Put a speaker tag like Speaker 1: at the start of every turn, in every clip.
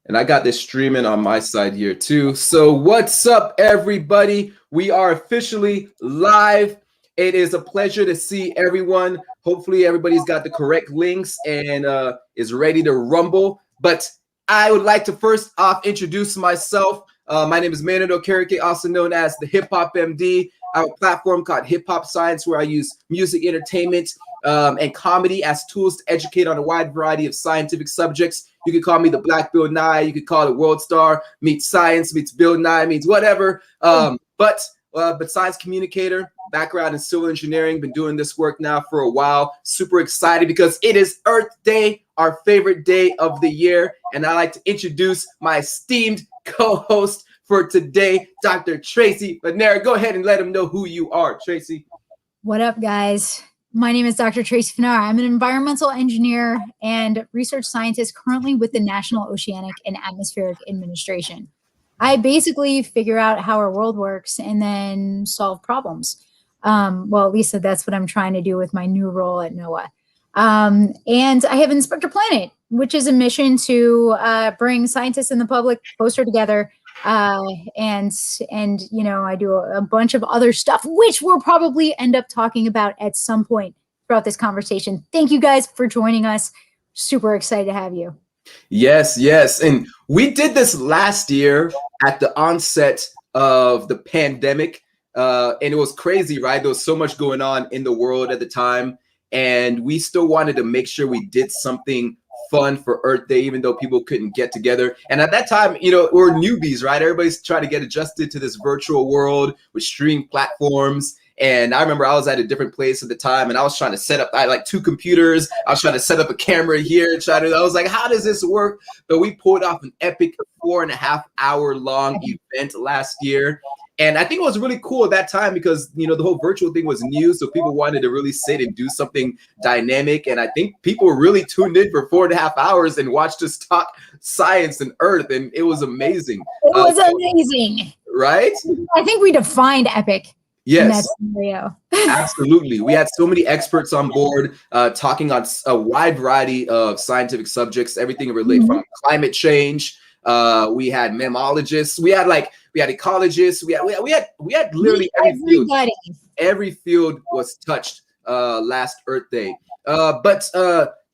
Speaker 1: And I got this streaming on my side here too. So what's up, everybody? We are officially live. It is a pleasure to see everyone. Hopefully everybody's got the correct links and is ready to rumble. But I would like to first off introduce myself. My name is Mead, also known as the Hip Hop MD. I have a platform called Hip Hop Science where I use music, entertainment, and comedy as tools to educate on a wide variety of scientific subjects. You could call me the Black Bill Nye. You could call it World Star meets science meets Bill Nye meets whatever. But science communicator, background in civil engineering. Been doing this work now for a while. Super excited because it is Earth Day, our favorite day of the year. And I'd like to introduce my esteemed co-host for today, Dr. Tracy Panera. Go ahead and let them know who you are, Tracy.
Speaker 2: What up, guys? My name is Dr. Tracy Fanara. I'm an environmental engineer and research scientist currently with the National Oceanic and Atmospheric Administration. I basically figure out how our world works and then solve problems. Well, at least that's what I'm trying to do with my new role at NOAA. And I have Inspector Planet, which is a mission to bring scientists and the public closer together. And you know, I do a bunch of other stuff, which we'll probably end up talking about at some point throughout this conversation. Thank you guys for joining us. Super excited to have you.
Speaker 1: Yes, yes. And we did this last year at the onset of the pandemic. And it was crazy, right? There was so much going on in the world at the time. And we still wanted to make sure we did something fun for Earth Day, even though people couldn't get together. And at that time, you know, we're newbies, right? Everybody's trying to get adjusted to this virtual world with streaming platforms. And I remember I was at a different place at the time and I was trying to set up, I had like 2 computers. I was trying to set up a camera here and I was like, how does this work? But we pulled off an epic 4.5-hour long event last year. And I think it was really cool at that time because, you know, the whole virtual thing was new. So people wanted to really sit and do something dynamic. And I think people really tuned in for 4.5 hours and watched us talk science and Earth. And it was amazing.
Speaker 2: It was amazing.
Speaker 1: Right?
Speaker 2: I think we defined epic.
Speaker 1: Yes, absolutely. We had so many experts on board talking on a wide variety of scientific subjects, everything related from climate change. We had mammalogists. We had ecologists. We had literally every field was touched last Earth Day. But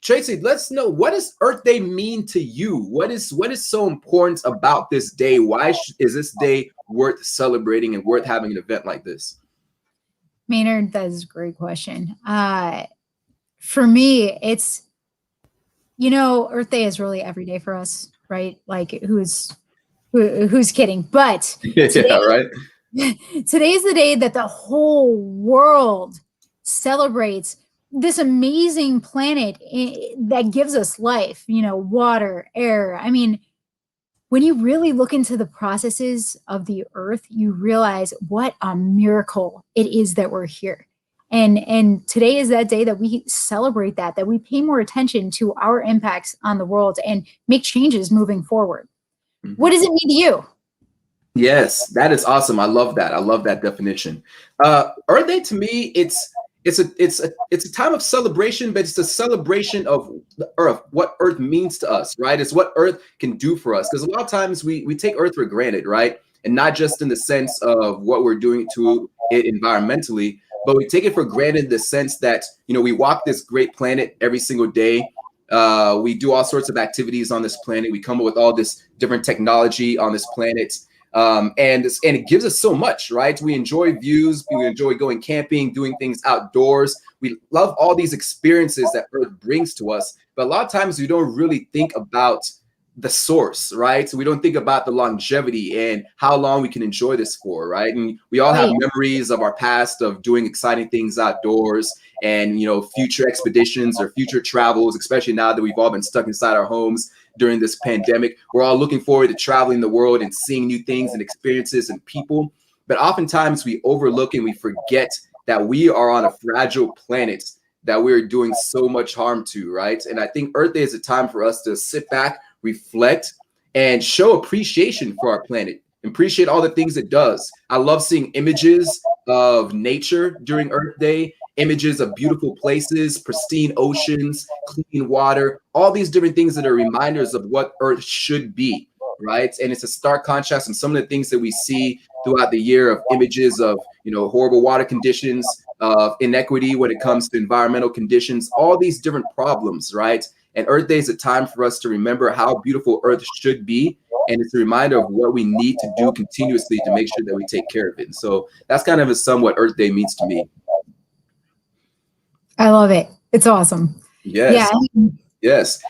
Speaker 1: Tracy, let's know, what does Earth Day mean to you? What is so important about this day? Why is this day worth celebrating and worth having an event like this?
Speaker 2: Maynard, that is a great question. For me, it's, you know, Earth Day is really every day for us, right? Like who's kidding? But today,
Speaker 1: right?
Speaker 2: Today is the day that the whole world celebrates this amazing planet that gives us life, you know, water, air. I mean, when you really look into the processes of the Earth, you realize what a miracle it is that we're here. And today is that day that we celebrate that we pay more attention to our impacts on the world and make changes moving forward. What does it mean to you?
Speaker 1: Yes, that is awesome. I love that. I love that definition. Earth Day to me, it's a time of celebration, but it's a celebration of the Earth, what Earth means to us, right? It's what Earth can do for us. Because a lot of times we take Earth for granted, right? And not just in the sense of what we're doing to it environmentally, but we take it for granted in the sense that, you know, we walk this great planet every single day. We do all sorts of activities on this planet. We come up with all this different technology on this planet. And it gives us so much, right? We enjoy views, we enjoy going camping, doing things outdoors. We love all these experiences that Earth brings to us. But a lot of times we don't really think about the source, right? So we don't think about the longevity and how long we can enjoy this for, right? And we all have memories of our past of doing exciting things outdoors and, you know, future expeditions or future travels, especially now that we've all been stuck inside our homes during this pandemic. We're all looking forward to traveling the world and seeing new things and experiences and people. But oftentimes we overlook and we forget that we are on a fragile planet that we're doing so much harm to, right? And I think Earth Day is a time for us to sit back, reflect, and show appreciation for our planet. Appreciate all the things it does. I love seeing images of nature during Earth Day, images of beautiful places, pristine oceans, clean water, all these different things that are reminders of what Earth should be, right? And it's a stark contrast from some of the things that we see throughout the year of images of, horrible water conditions, of inequity when it comes to environmental conditions, all these different problems, right? And Earth Day is a time for us to remember how beautiful Earth should be. And it's a reminder of what we need to do continuously to make sure that we take care of it. And so that's kind of a sum what Earth Day means to me.
Speaker 2: I love it. It's awesome.
Speaker 1: Yes. Yeah. Yes.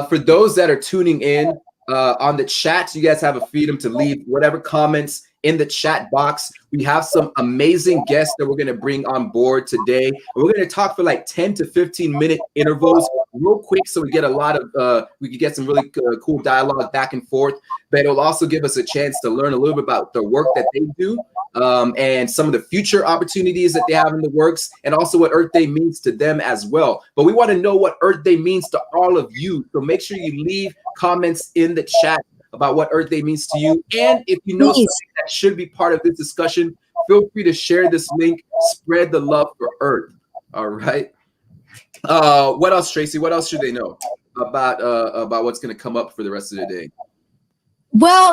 Speaker 1: For those that are tuning in on the chat, you guys have a freedom to leave whatever comments in the chat box. We have some amazing guests that we're going to bring on board today. We're going to talk for like 10 to 15-minute intervals real quick, so we get a lot of we can get some really cool dialogue back and forth. But it'll also give us a chance to learn a little bit about the work that they do, and some of the future opportunities that they have in the works, and also what Earth Day means to them as well. But we want to know what Earth Day means to all of you. So make sure you leave comments in the chat about what Earth Day means to you. And if you know something that should be part of this discussion, feel free to share this link, spread the love for Earth. All right. What else, Tracy? What else should they know about what's going to come up for the rest of the day?
Speaker 2: Well,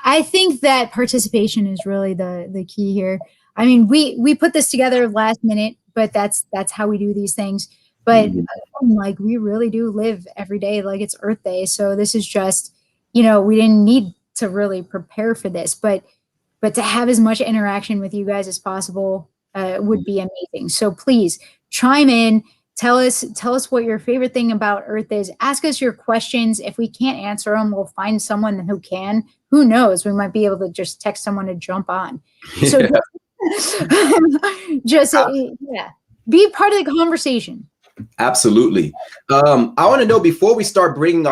Speaker 2: I think that participation is really the key here. I mean, we put this together last minute, but that's how we do these things. But like, we really do live every day like it's Earth Day. So this is just, we didn't need to really prepare for this, but to have as much interaction with you guys as possible would be amazing. So please chime in. Tell us what your favorite thing about Earth is. Ask us your questions. If we can't answer them, we'll find someone who can. Who knows? We might be able to just text someone to jump on. So just be part of the conversation.
Speaker 1: Absolutely. I want to know before we bring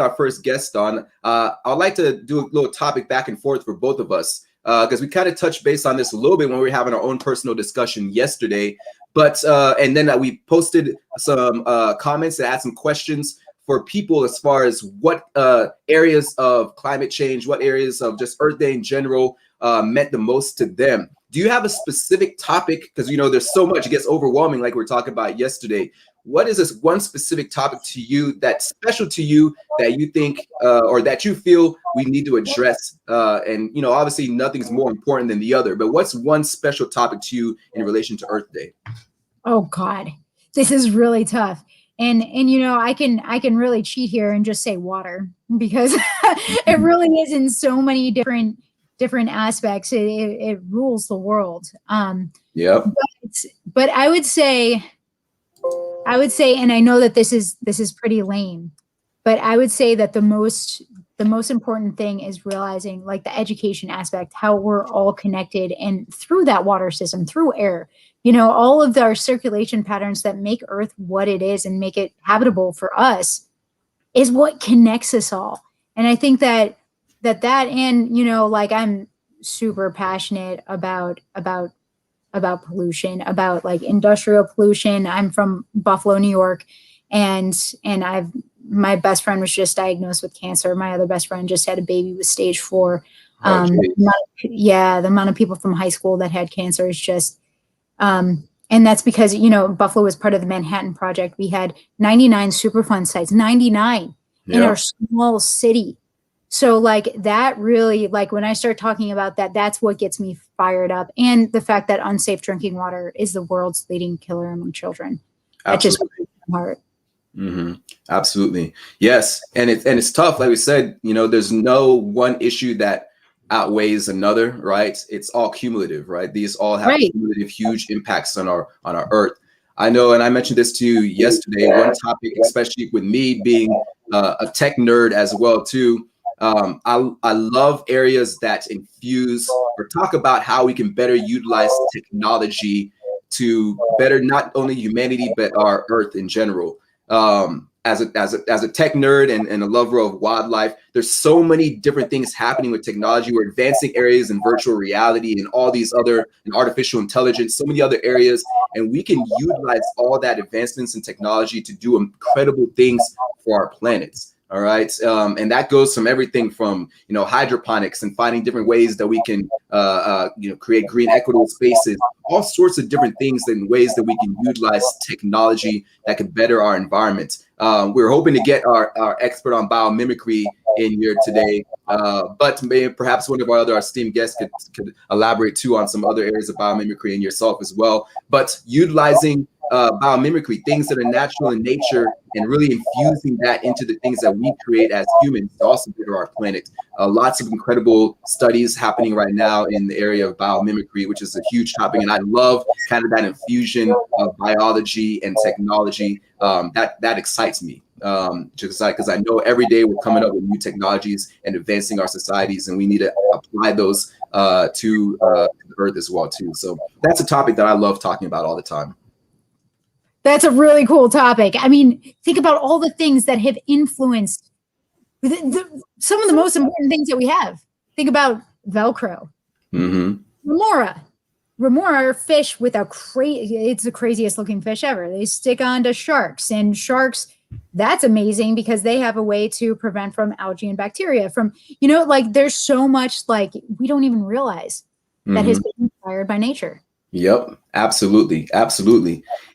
Speaker 1: our first guest on, I'd like to do a little topic back and forth for both of us, because we kind of touched base on this a little bit when we were having our own personal discussion yesterday. But and then we posted some comments that had some questions for people as far as what areas of climate change, what areas of just Earth Day in general meant the most to them. Do you have a specific topic? Because there's so much, it gets overwhelming, like we were talking about yesterday. What is this one specific topic to you that's special to you that you think or that you feel we need to address? And obviously nothing's more important than the other, but what's one special topic to you in relation to Earth Day?
Speaker 2: Oh God, this is really tough. And I can really cheat here and just say water, because it really is in so many different aspects. It rules the world.
Speaker 1: Yeah.
Speaker 2: But I would say, and I know that this is pretty lame, but I would say that the most important thing is realizing, like, the education aspect, how we're all connected, and through that water system, through air, all of our circulation patterns that make Earth what it is and make it habitable for us is what connects us all. And I think that and like, I'm super passionate about pollution, about like industrial pollution. I'm from Buffalo, New York, and my best friend was just diagnosed with cancer. My other best friend just had a baby with stage 4. The amount of people from high school that had cancer is just, and that's because, Buffalo was part of the Manhattan Project. We had 99 Superfund sites, 99 in our small city. So like, that really, like, when I start talking about that, that's what gets me fired up. And the fact that unsafe drinking water is the world's leading killer among children. That just breaks my heart.
Speaker 1: Mm-hmm. Absolutely. Yes. And it's tough. Like we said, there's no one issue that outweighs another, right? It's all cumulative, right? These all have cumulative, huge impacts on our Earth. I know, and I mentioned this to you yesterday, one topic, especially with me being a tech nerd as well too. I love areas that infuse or talk about how we can better utilize technology to better not only humanity, but our Earth in general. As a tech nerd and a lover of wildlife, there's so many different things happening with technology. We're advancing areas in virtual reality and all these other, and artificial intelligence, so many other areas, and we can utilize all that advancements in technology to do incredible things for our planets. All right. And that goes from everything from, hydroponics and finding different ways that we can, create green equitable spaces, all sorts of different things and ways that we can utilize technology that could better our environment. We're hoping to get our expert on biomimicry in here today, but maybe perhaps one of our esteemed guests could elaborate too on some other areas of biomimicry and yourself as well. But utilizing biomimicry, things that are natural in nature, and really infusing that into the things that we create as humans to also better our planet. Lots of incredible studies happening right now in the area of biomimicry, which is a huge topic. And I love kind of that infusion of biology and technology. That excites me. Because I know every day we're coming up with new technologies and advancing our societies, and we need to apply those to the earth as well too. So that's a topic that I love talking about all the time.
Speaker 2: That's a really cool topic. I mean, think about all the things that have influenced some of the most important things that we have. Think about Velcro. Remora are fish with it's the craziest looking fish ever. They stick onto sharks, and sharks, that's amazing because they have a way to prevent from algae and bacteria there's so much we don't even realize that has been inspired by nature.
Speaker 1: Yep, absolutely.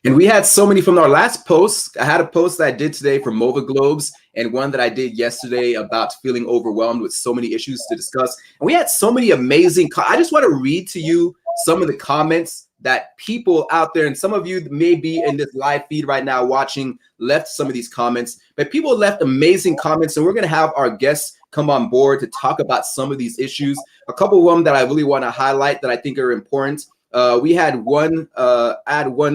Speaker 1: And we had so many from our last post. I had a post that I did today for MOVA Globes and one that I did yesterday about feeling overwhelmed with so many issues to discuss. And we had so many amazing, I just want to read to you some of the comments that people out there, and some of you may be in this live feed right now watching, left some of these comments, but people left amazing comments, and we're going to have our guests come on board to talk about some of these issues. A couple of them that I really want to highlight that I think are important. We had one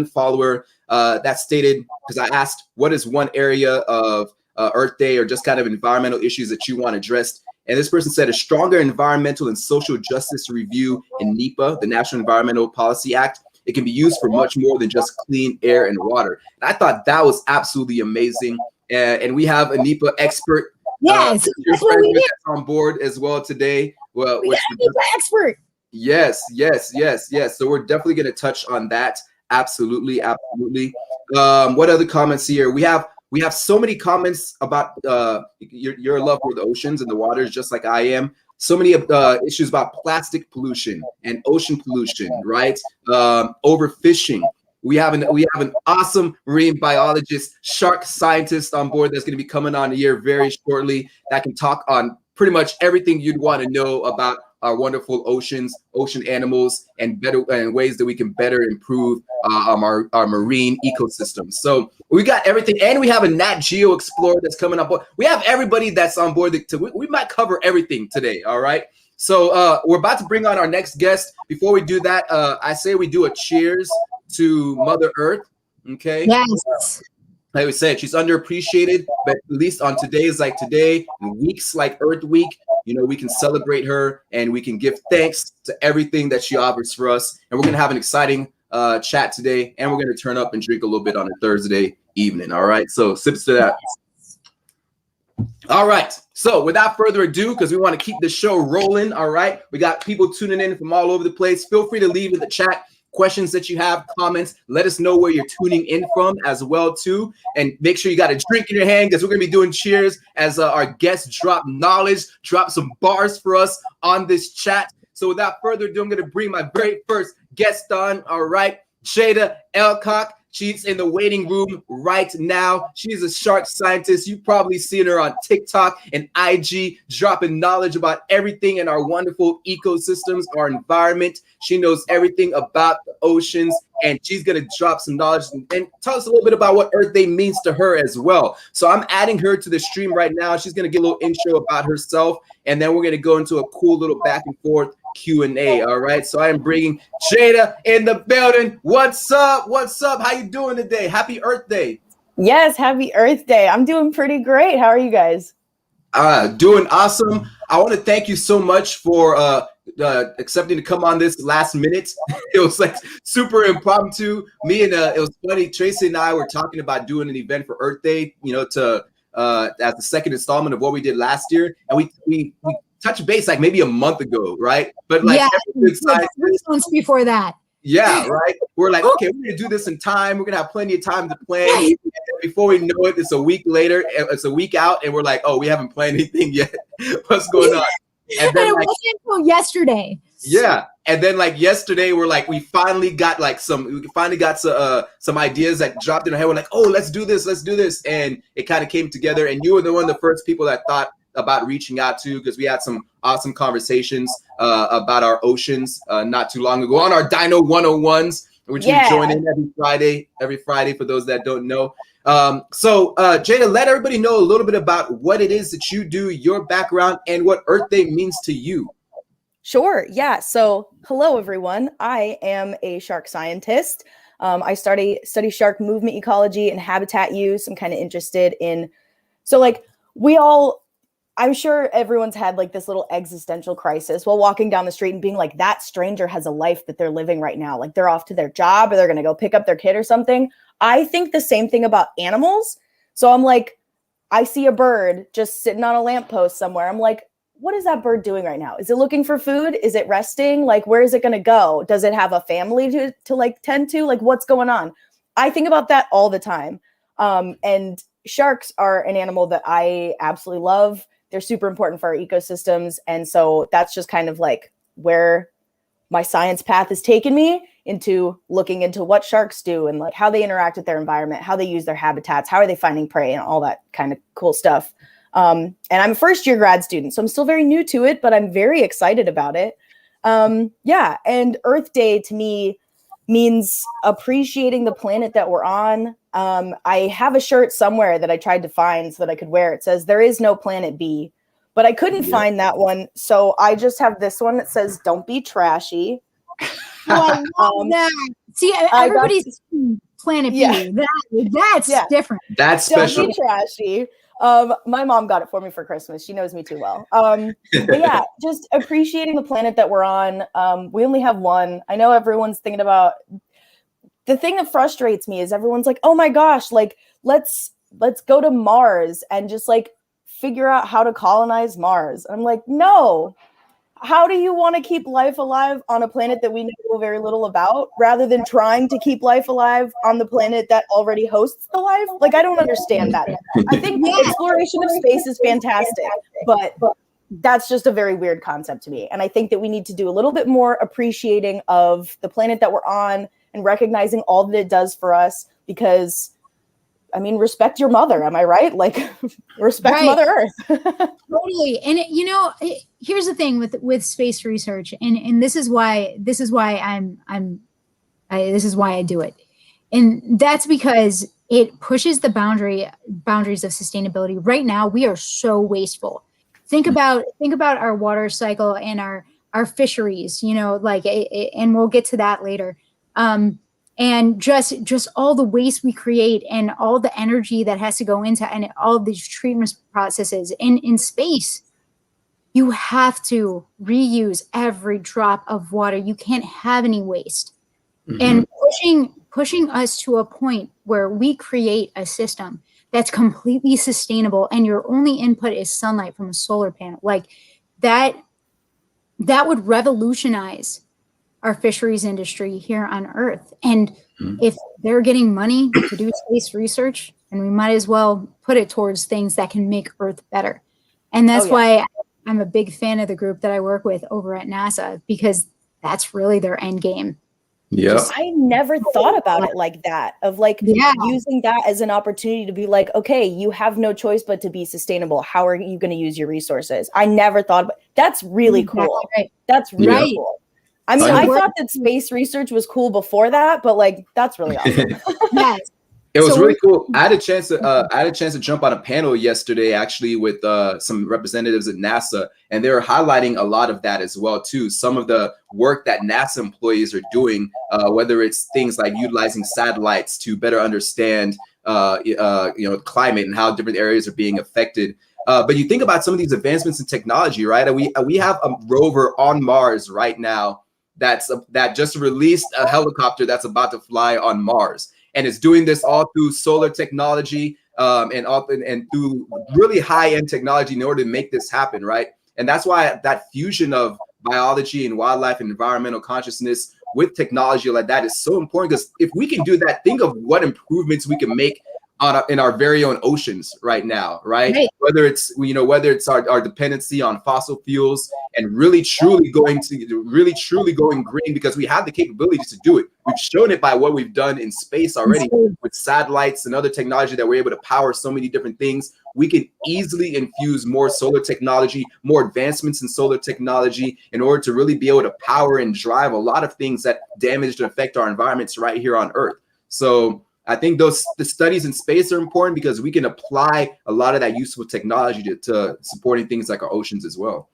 Speaker 1: follower that stated, because I asked, what is one area of Earth Day or just kind of environmental issues that you want addressed? And this person said a stronger environmental and social justice review in NEPA, the National Environmental Policy Act. It can be used for much more than just clean air and water. And I thought that was absolutely amazing. And we have a NEPA expert.
Speaker 2: Yes, that's what we did.
Speaker 1: On board as well today. Well,
Speaker 2: we got a NEPA expert.
Speaker 1: Yes. So we're definitely going to touch on that. Absolutely. What other comments here? We have so many comments about your love for the oceans and the waters, just like I am. So many issues about plastic pollution and ocean pollution, right? Overfishing. We have an awesome marine biologist, shark scientist on board that's going to be coming on here very shortly that can talk on pretty much everything you'd want to know about our wonderful oceans, ocean animals, and ways that we can better improve our marine ecosystems. So we got everything, and we have a Nat Geo Explorer that's coming up. We have everybody that's on board. We might cover everything today. All right. So we're about to bring on our next guest. Before we do that, I say we do a cheers to Mother Earth. Okay.
Speaker 2: Yes.
Speaker 1: Like we said, she's underappreciated, but at least on days like today, and weeks like Earth Week, we can celebrate her and we can give thanks to everything that she offers for us. And we're going to have an exciting chat today, and we're going to turn up and drink a little bit on a Thursday evening. All right. So sips to that. All right. So without further ado, because we want to keep the show rolling. All right. We got people tuning in from all over the place. Feel free to leave in the chat questions that you have, comments. Let us know where you're tuning in from as well too, and make sure you got a drink in your hand, because we're going to be doing cheers as our guests drop knowledge, drop some bars for us on this chat. So without further ado, I'm going to bring my very first guest on. All right, Jada Elcock. She's in the waiting room right now. She's a shark scientist. You've probably seen her on TikTok and IG, dropping knowledge about everything in our wonderful ecosystems, our environment. She knows everything about the oceans, and she's going to drop some knowledge and tell us a little bit about what Earth Day means to her as well. So I'm adding her to the stream right now. She's going to get a little intro about herself, and then we're going to go into a cool little back and forth Q&A. All right, so I am bringing Jada in the building. What's up? How you doing today? Happy Earth Day.
Speaker 3: Yes, happy Earth Day. I'm doing pretty great. How are you guys?
Speaker 1: Doing awesome. I want to thank you so much for accepting to come on this last minute. It was like super impromptu. It was funny. Tracy and I were talking about doing an event for Earth Day, to as the second installment of what we did last year, and we touched base like maybe a month ago, right? But like
Speaker 2: 6 months before that.
Speaker 1: Yeah, right. We're like, okay, we're gonna do this in time. We're gonna have plenty of time to plan. And before we know it, it's a week later. It's a week out, and we're like, oh, we haven't planned anything yet. What's going on?
Speaker 2: And then, it wasn't until yesterday.
Speaker 1: Yeah, and then like yesterday, we're like, we finally got some ideas that dropped in our head. We're like, oh, let's do this, and it kind of came together. And you were one of the first people that thought about reaching out to, because we had some awesome conversations about our oceans not too long ago on our Dino 101s, which we join in every Friday for those that don't know. So Jada, let everybody know a little bit about what it is that you do, your background, and what Earth Day means to you.
Speaker 3: Sure. Yeah. So hello, everyone. I am a shark scientist. I study shark movement ecology and habitat use. I'm kind of interested in, I'm sure everyone's had like this little existential crisis while walking down the street and being like, that stranger has a life that they're living right now. Like they're off to their job or they're going to go pick up their kid or something. I think the same thing about animals. So I'm like, I see a bird just sitting on a lamppost somewhere. I'm like, what is that bird doing right now? Is it looking for food? Is it resting? Like, where is it going to go? Does it have a family to like tend to? Like, what's going on? I think about that all the time. And sharks are an animal that I absolutely love. They're super important for our ecosystems. And so that's just kind of like where my science path has taken me, into looking into what sharks do and like how they interact with their environment, how they use their habitats, how are they finding prey, and all that kind of cool stuff. And I'm a first-year grad student, so I'm still very new to it, but I'm very excited about it. Yeah, and Earth Day to me means appreciating the planet that we're on. I have a shirt somewhere that I tried to find so that I could wear. It says, "There is no planet B," but I couldn't find that one, so I just have this one that says, "Don't be trashy."
Speaker 2: Oh, I love that. See, everybody's planet B. That's different.
Speaker 1: That's special.
Speaker 3: Don't be trashy. My mom got it for me for Christmas. She knows me too well. But yeah, just appreciating the planet that we're on. We only have one. I know everyone's thinking about, the thing that frustrates me is everyone's like, oh my gosh, like let's go to Mars and just like figure out how to colonize Mars. I'm like, no. How do you want to keep life alive on a planet that we know very little about, rather than trying to keep life alive on the planet that already hosts the life? Like, I don't understand that. I think exploration of space is fantastic, but that's just a very weird concept to me. And I think that we need to do a little bit more appreciating of the planet that we're on and recognizing all that it does for us, because I mean, respect your mother. Am I right? Like, respect Mother Earth.
Speaker 2: Totally. And here's the thing with space research, and this is why I do it. And that's because it pushes the boundaries of sustainability. Right now, we are so wasteful. Think about our water cycle and our fisheries, and we'll get to that later. And just all the waste we create and all the energy that has to go into and all of these treatment processes in space. You have to reuse every drop of water. You can't have any waste. And pushing us to a point where we create a system that's completely sustainable and your only input is sunlight from a solar panel. Like that would revolutionize our fisheries industry here on Earth. And if they're getting money to do space research, then we might as well put it towards things that can make Earth better. And that's why I'm a big fan of the group that I work with over at NASA, because that's really their end game.
Speaker 1: Yeah.
Speaker 3: I never thought about it like that, of like using that as an opportunity to be like, okay, you have no choice but to be sustainable. How are you going to use your resources? I never thought about that's really cool.
Speaker 2: Right.
Speaker 3: That's really cool. I mean, I thought that space research was cool before that, but like, that's really awesome.
Speaker 2: Yes.
Speaker 1: It was really cool. I had a chance to jump on a panel yesterday, actually, with some representatives at NASA, and they were highlighting a lot of that as well too. Some of the work that NASA employees are doing, whether it's things like utilizing satellites to better understand, climate and how different areas are being affected. But you think about some of these advancements in technology, right? We have a rover on Mars right now that just released a helicopter that's about to fly on Mars. And it's doing this all through solar technology and through really high-end technology in order to make this happen, right? And that's why that fusion of biology and wildlife and environmental consciousness with technology like that is so important, because if we can do that, think of what improvements we can make in our very own oceans right now, right? Whether it's, you know, whether it's our dependency on fossil fuels, and really truly going green, because we have the capabilities to do it. We've shown it by what we've done in space already with satellites and other technology that we're able to power so many different things. We can easily infuse more solar technology, more advancements in solar technology, in order to really be able to power and drive a lot of things that damage and affect our environments right here on Earth. So I think the studies in space are important, because we can apply a lot of that useful technology to supporting things like our oceans as well.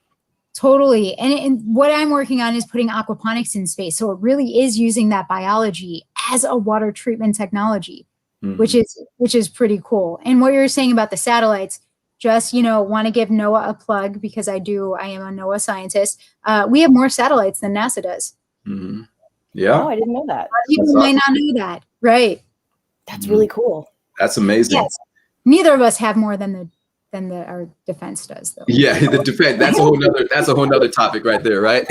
Speaker 2: Totally. And what I'm working on is putting aquaponics in space. So it really is using that biology as a water treatment technology, which is pretty cool. And what you're saying about the satellites, just, you know, want to give NOAA a plug, because I am a NOAA scientist. We have more satellites than NASA does.
Speaker 1: Yeah.
Speaker 3: Oh, I didn't know that.
Speaker 2: People might not know that. Right.
Speaker 3: That's really cool.
Speaker 1: That's amazing.
Speaker 2: Yes. Neither of us have more than our defense does, though.
Speaker 1: Yeah, the defense. That's a whole nother topic right there, right?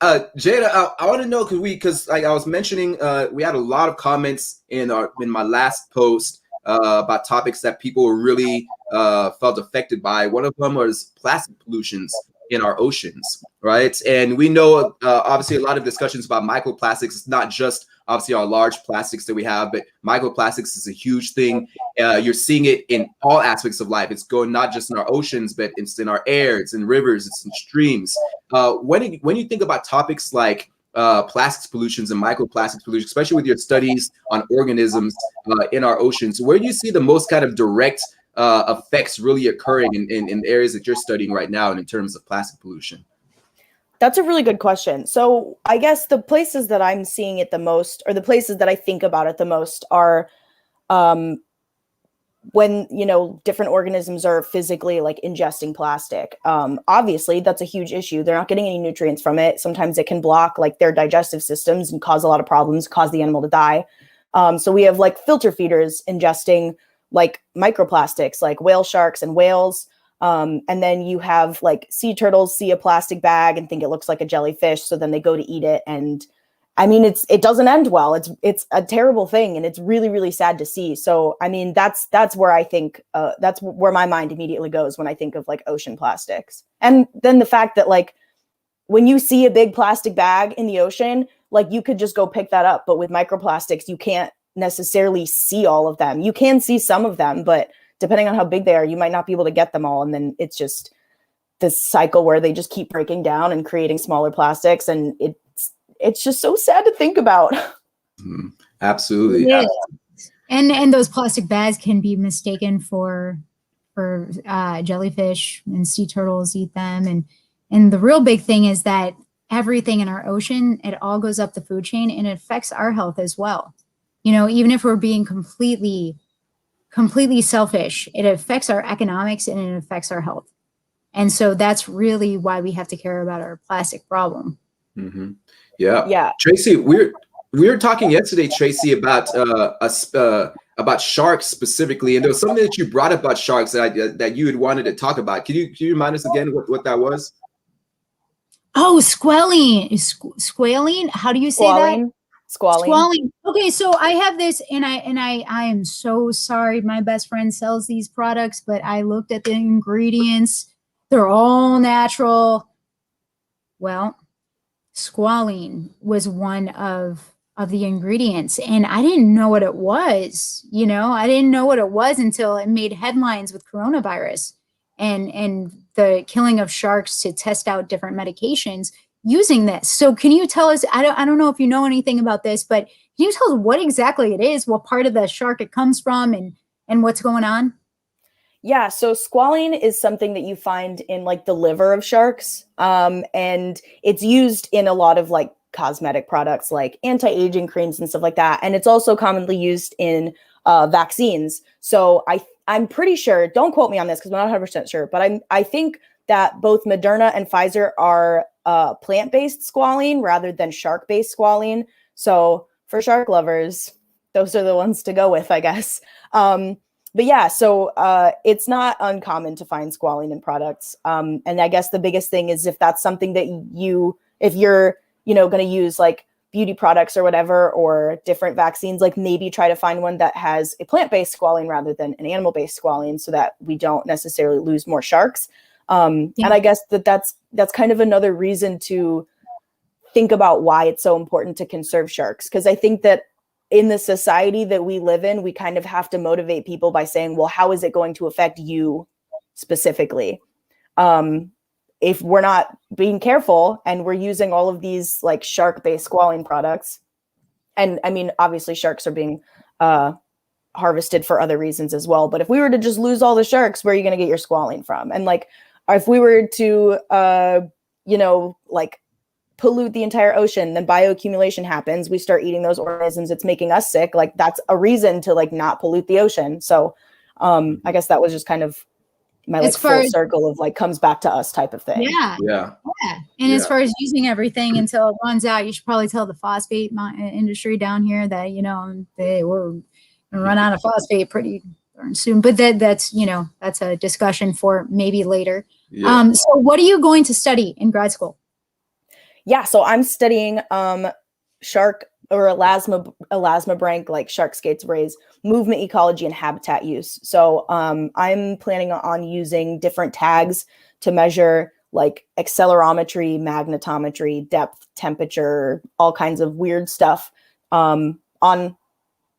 Speaker 1: Jada, I want to know, because like I was mentioning, we had a lot of comments in my last post about topics that people really felt affected by. One of them was plastic pollutions in our oceans, right? And we know obviously a lot of discussions about microplastics. It's not just obviously our large plastics that we have, but microplastics is a huge thing. You're seeing it in all aspects of life. It's going not just in our oceans, but it's in our air, it's in rivers, it's in streams. When you think about topics like plastics pollutions and microplastics pollution, especially with your studies on organisms in our oceans, where do you see the most kind of direct effects really occurring in areas that you're studying right now, and in terms of plastic pollution?
Speaker 3: That's a really good question. So I guess the places that I'm seeing it the most, or the places that I think about it the most, are when, you know, different organisms are physically like ingesting plastic. Obviously, that's a huge issue. They're not getting any nutrients from it. Sometimes it can block like their digestive systems and cause a lot of problems, cause the animal to die. So we have like filter feeders ingesting like microplastics, like whale sharks and whales. And then you have like sea turtles see a plastic bag and think it looks like a jellyfish, so then they go to eat it. And I mean, it doesn't end well. It's a terrible thing, and it's really, really sad to see. So I mean, that's where I think that's where my mind immediately goes when I think of like ocean plastics. And then the fact that like when you see a big plastic bag in the ocean, like you could just go pick that up, but with microplastics you can't necessarily see all of them. You can see some of them, but depending on how big they are, you might not be able to get them all. And then it's just this cycle where they just keep breaking down and creating smaller plastics. And it's just so sad to think about.
Speaker 1: Absolutely.
Speaker 2: Yeah. And those plastic bags can be mistaken for jellyfish, and sea turtles eat them. And the real big thing is that everything in our ocean, it all goes up the food chain, and it affects our health as well. You know, even if we're being completely selfish, it affects our economics and it affects our health. And so that's really why we have to care about our plastic problem.
Speaker 3: Yeah.
Speaker 1: Tracy, we were talking yesterday, Tracy, about sharks specifically, and there was something that you brought up about sharks that you had wanted to talk about. Can you remind us again what that was?
Speaker 2: Oh, squalene. Squalene? How do you say that? Squalene. Okay, so I have this, and I am so sorry. My best friend sells these products, but I looked at the ingredients. They're all natural. Well, squalene was one of the ingredients, and I didn't know what it was. You know, I didn't know what it was until it made headlines with coronavirus and the killing of sharks to test out different medications using this. So can you tell us, I don't know if you know anything about this, but can you tell us what exactly it is, what part of the shark it comes from, and what's going on?
Speaker 3: Yeah, so squalene is something that you find in like the liver of sharks. And it's used in a lot of like cosmetic products like anti-aging creams and stuff like that. And it's also commonly used in vaccines. So I'm pretty sure, don't quote me on this because I'm not 100% sure, but I think that both Moderna and Pfizer are plant-based squalene rather than shark-based squalene. So for shark lovers, those are the ones to go with, I guess. but yeah, so it's not uncommon to find squalene in products. And I guess the biggest thing is if that's something that if you're, going to use like beauty products or whatever, or different vaccines, like maybe try to find one that has a plant-based squalene rather than an animal-based squalene so that we don't necessarily lose more sharks. And I guess that's kind of another reason to think about why it's so important to conserve sharks. Because I think that in the society that we live in, we kind of have to motivate people by saying, well, how is it going to affect you specifically? If we're not being careful and we're using all of these like shark-based squalene products, and I mean, obviously sharks are being harvested for other reasons as well. But if we were to just lose all the sharks, where are you going to get your squalene from? And like, if we were to, like pollute the entire ocean, then bioaccumulation happens. We start eating those organisms. It's making us sick. Like that's a reason to like not pollute the ocean. So I guess that was just kind of my like full circle of like comes back to us type of thing.
Speaker 2: Yeah. And as far as using everything until it runs out, you should probably tell the phosphate industry down here that, they will run out of phosphate pretty darn soon. But that's a discussion for maybe later. Yeah. So what are you going to study in grad school?
Speaker 3: Yeah, so I'm studying shark or elasmobranch, like shark skates rays, movement ecology and habitat use. So I'm planning on using different tags to measure like accelerometry, magnetometry, depth, temperature, all kinds of weird stuff on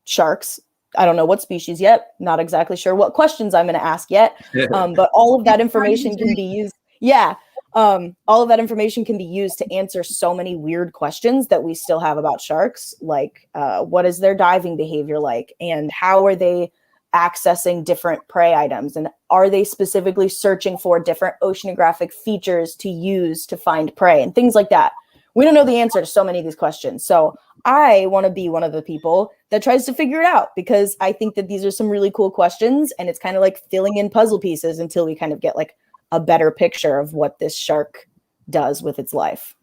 Speaker 3: sharks. I don't know what species yet. Not exactly sure what questions I'm going to ask yet. But all of that information can be used. Yeah. All of that information can be used to answer so many weird questions that we still have about sharks. Like, what is their diving behavior like? And how are they accessing different prey items? And are they specifically searching for different oceanographic features to use to find prey and things like that? We don't know the answer to so many of these questions. So I want to be one of the people that tries to figure it out, because I think that these are some really cool questions, and it's kind of like filling in puzzle pieces until we kind of get like a better picture of what this shark does with its life.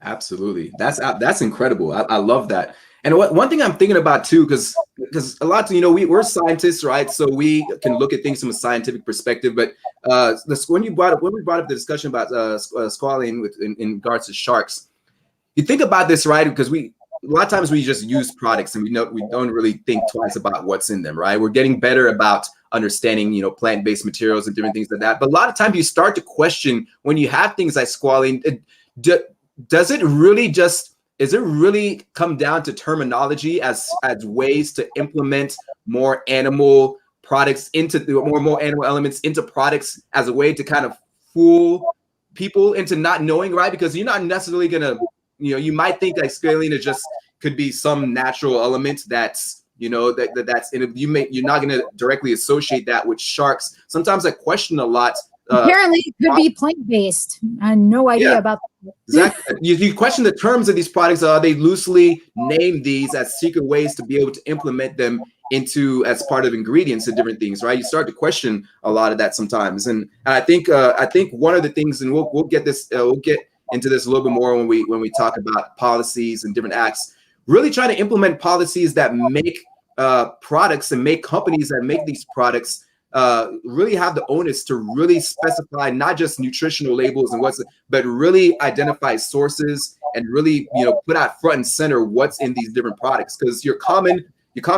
Speaker 1: Absolutely. That's incredible. I love that. And one thing I'm thinking about too, because a lot of, we're scientists, right? So we can look at things from a scientific perspective. But when we brought up the discussion about squalene in regards to sharks, you think about this, right? Because a lot of times we just use products and we don't really think twice about what's in them, right? We're getting better about understanding, plant-based materials and different things like that. But a lot of times you start to question when you have things like squalene, does it really come down to terminology as ways to implement more animal products into more animal elements into products as a way to kind of fool people into not knowing, right? Because you're not necessarily gonna, you might think like squalene is just could be some natural element that's that's in it. You're not going to directly associate that with sharks. Sometimes I question a lot.
Speaker 2: Apparently, it could be plant-based. I had no idea about that.
Speaker 1: Exactly. You question the terms of these products. Are they loosely named these as secret ways to be able to implement them as part of ingredients and different things, right? You start to question a lot of that sometimes. And I think one of the things, and we'll get into this a little bit more when we talk about policies and different acts. Really trying to implement policies that make products and make companies that make these products really have the onus to really specify not just nutritional labels and but really identify sources and really put out front and center what's in these different products, because your common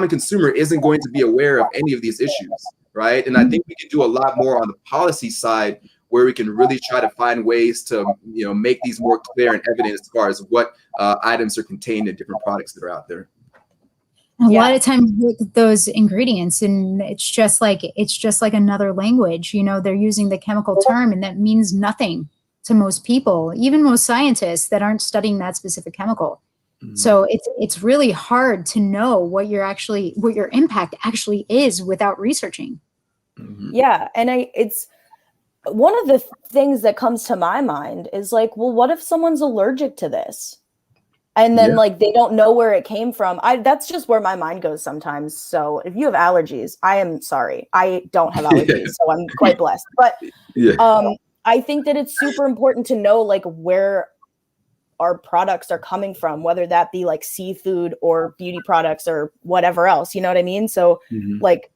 Speaker 1: consumer isn't going to be aware of any of these issues, right? And I think we can do a lot more on the policy side, where we can really try to find ways to make these more clear and evident as far as what items are contained in different products that are out there.
Speaker 2: A lot of times with those ingredients, and it's just like another language. They're using the chemical term, and that means nothing to most people, even most scientists that aren't studying that specific chemical. Mm-hmm. So it's really hard to know what your impact actually is without researching.
Speaker 3: Mm-hmm. Yeah, and it's one of the things that comes to my mind is like, well, what if someone's allergic to this? And then like they don't know where it came from. That's just where my mind goes sometimes. So if you have allergies, I am sorry. I don't have allergies, so I'm quite blessed. But I think that it's super important to know like where our products are coming from, whether that be like seafood or beauty products or whatever else. You know what I mean? So like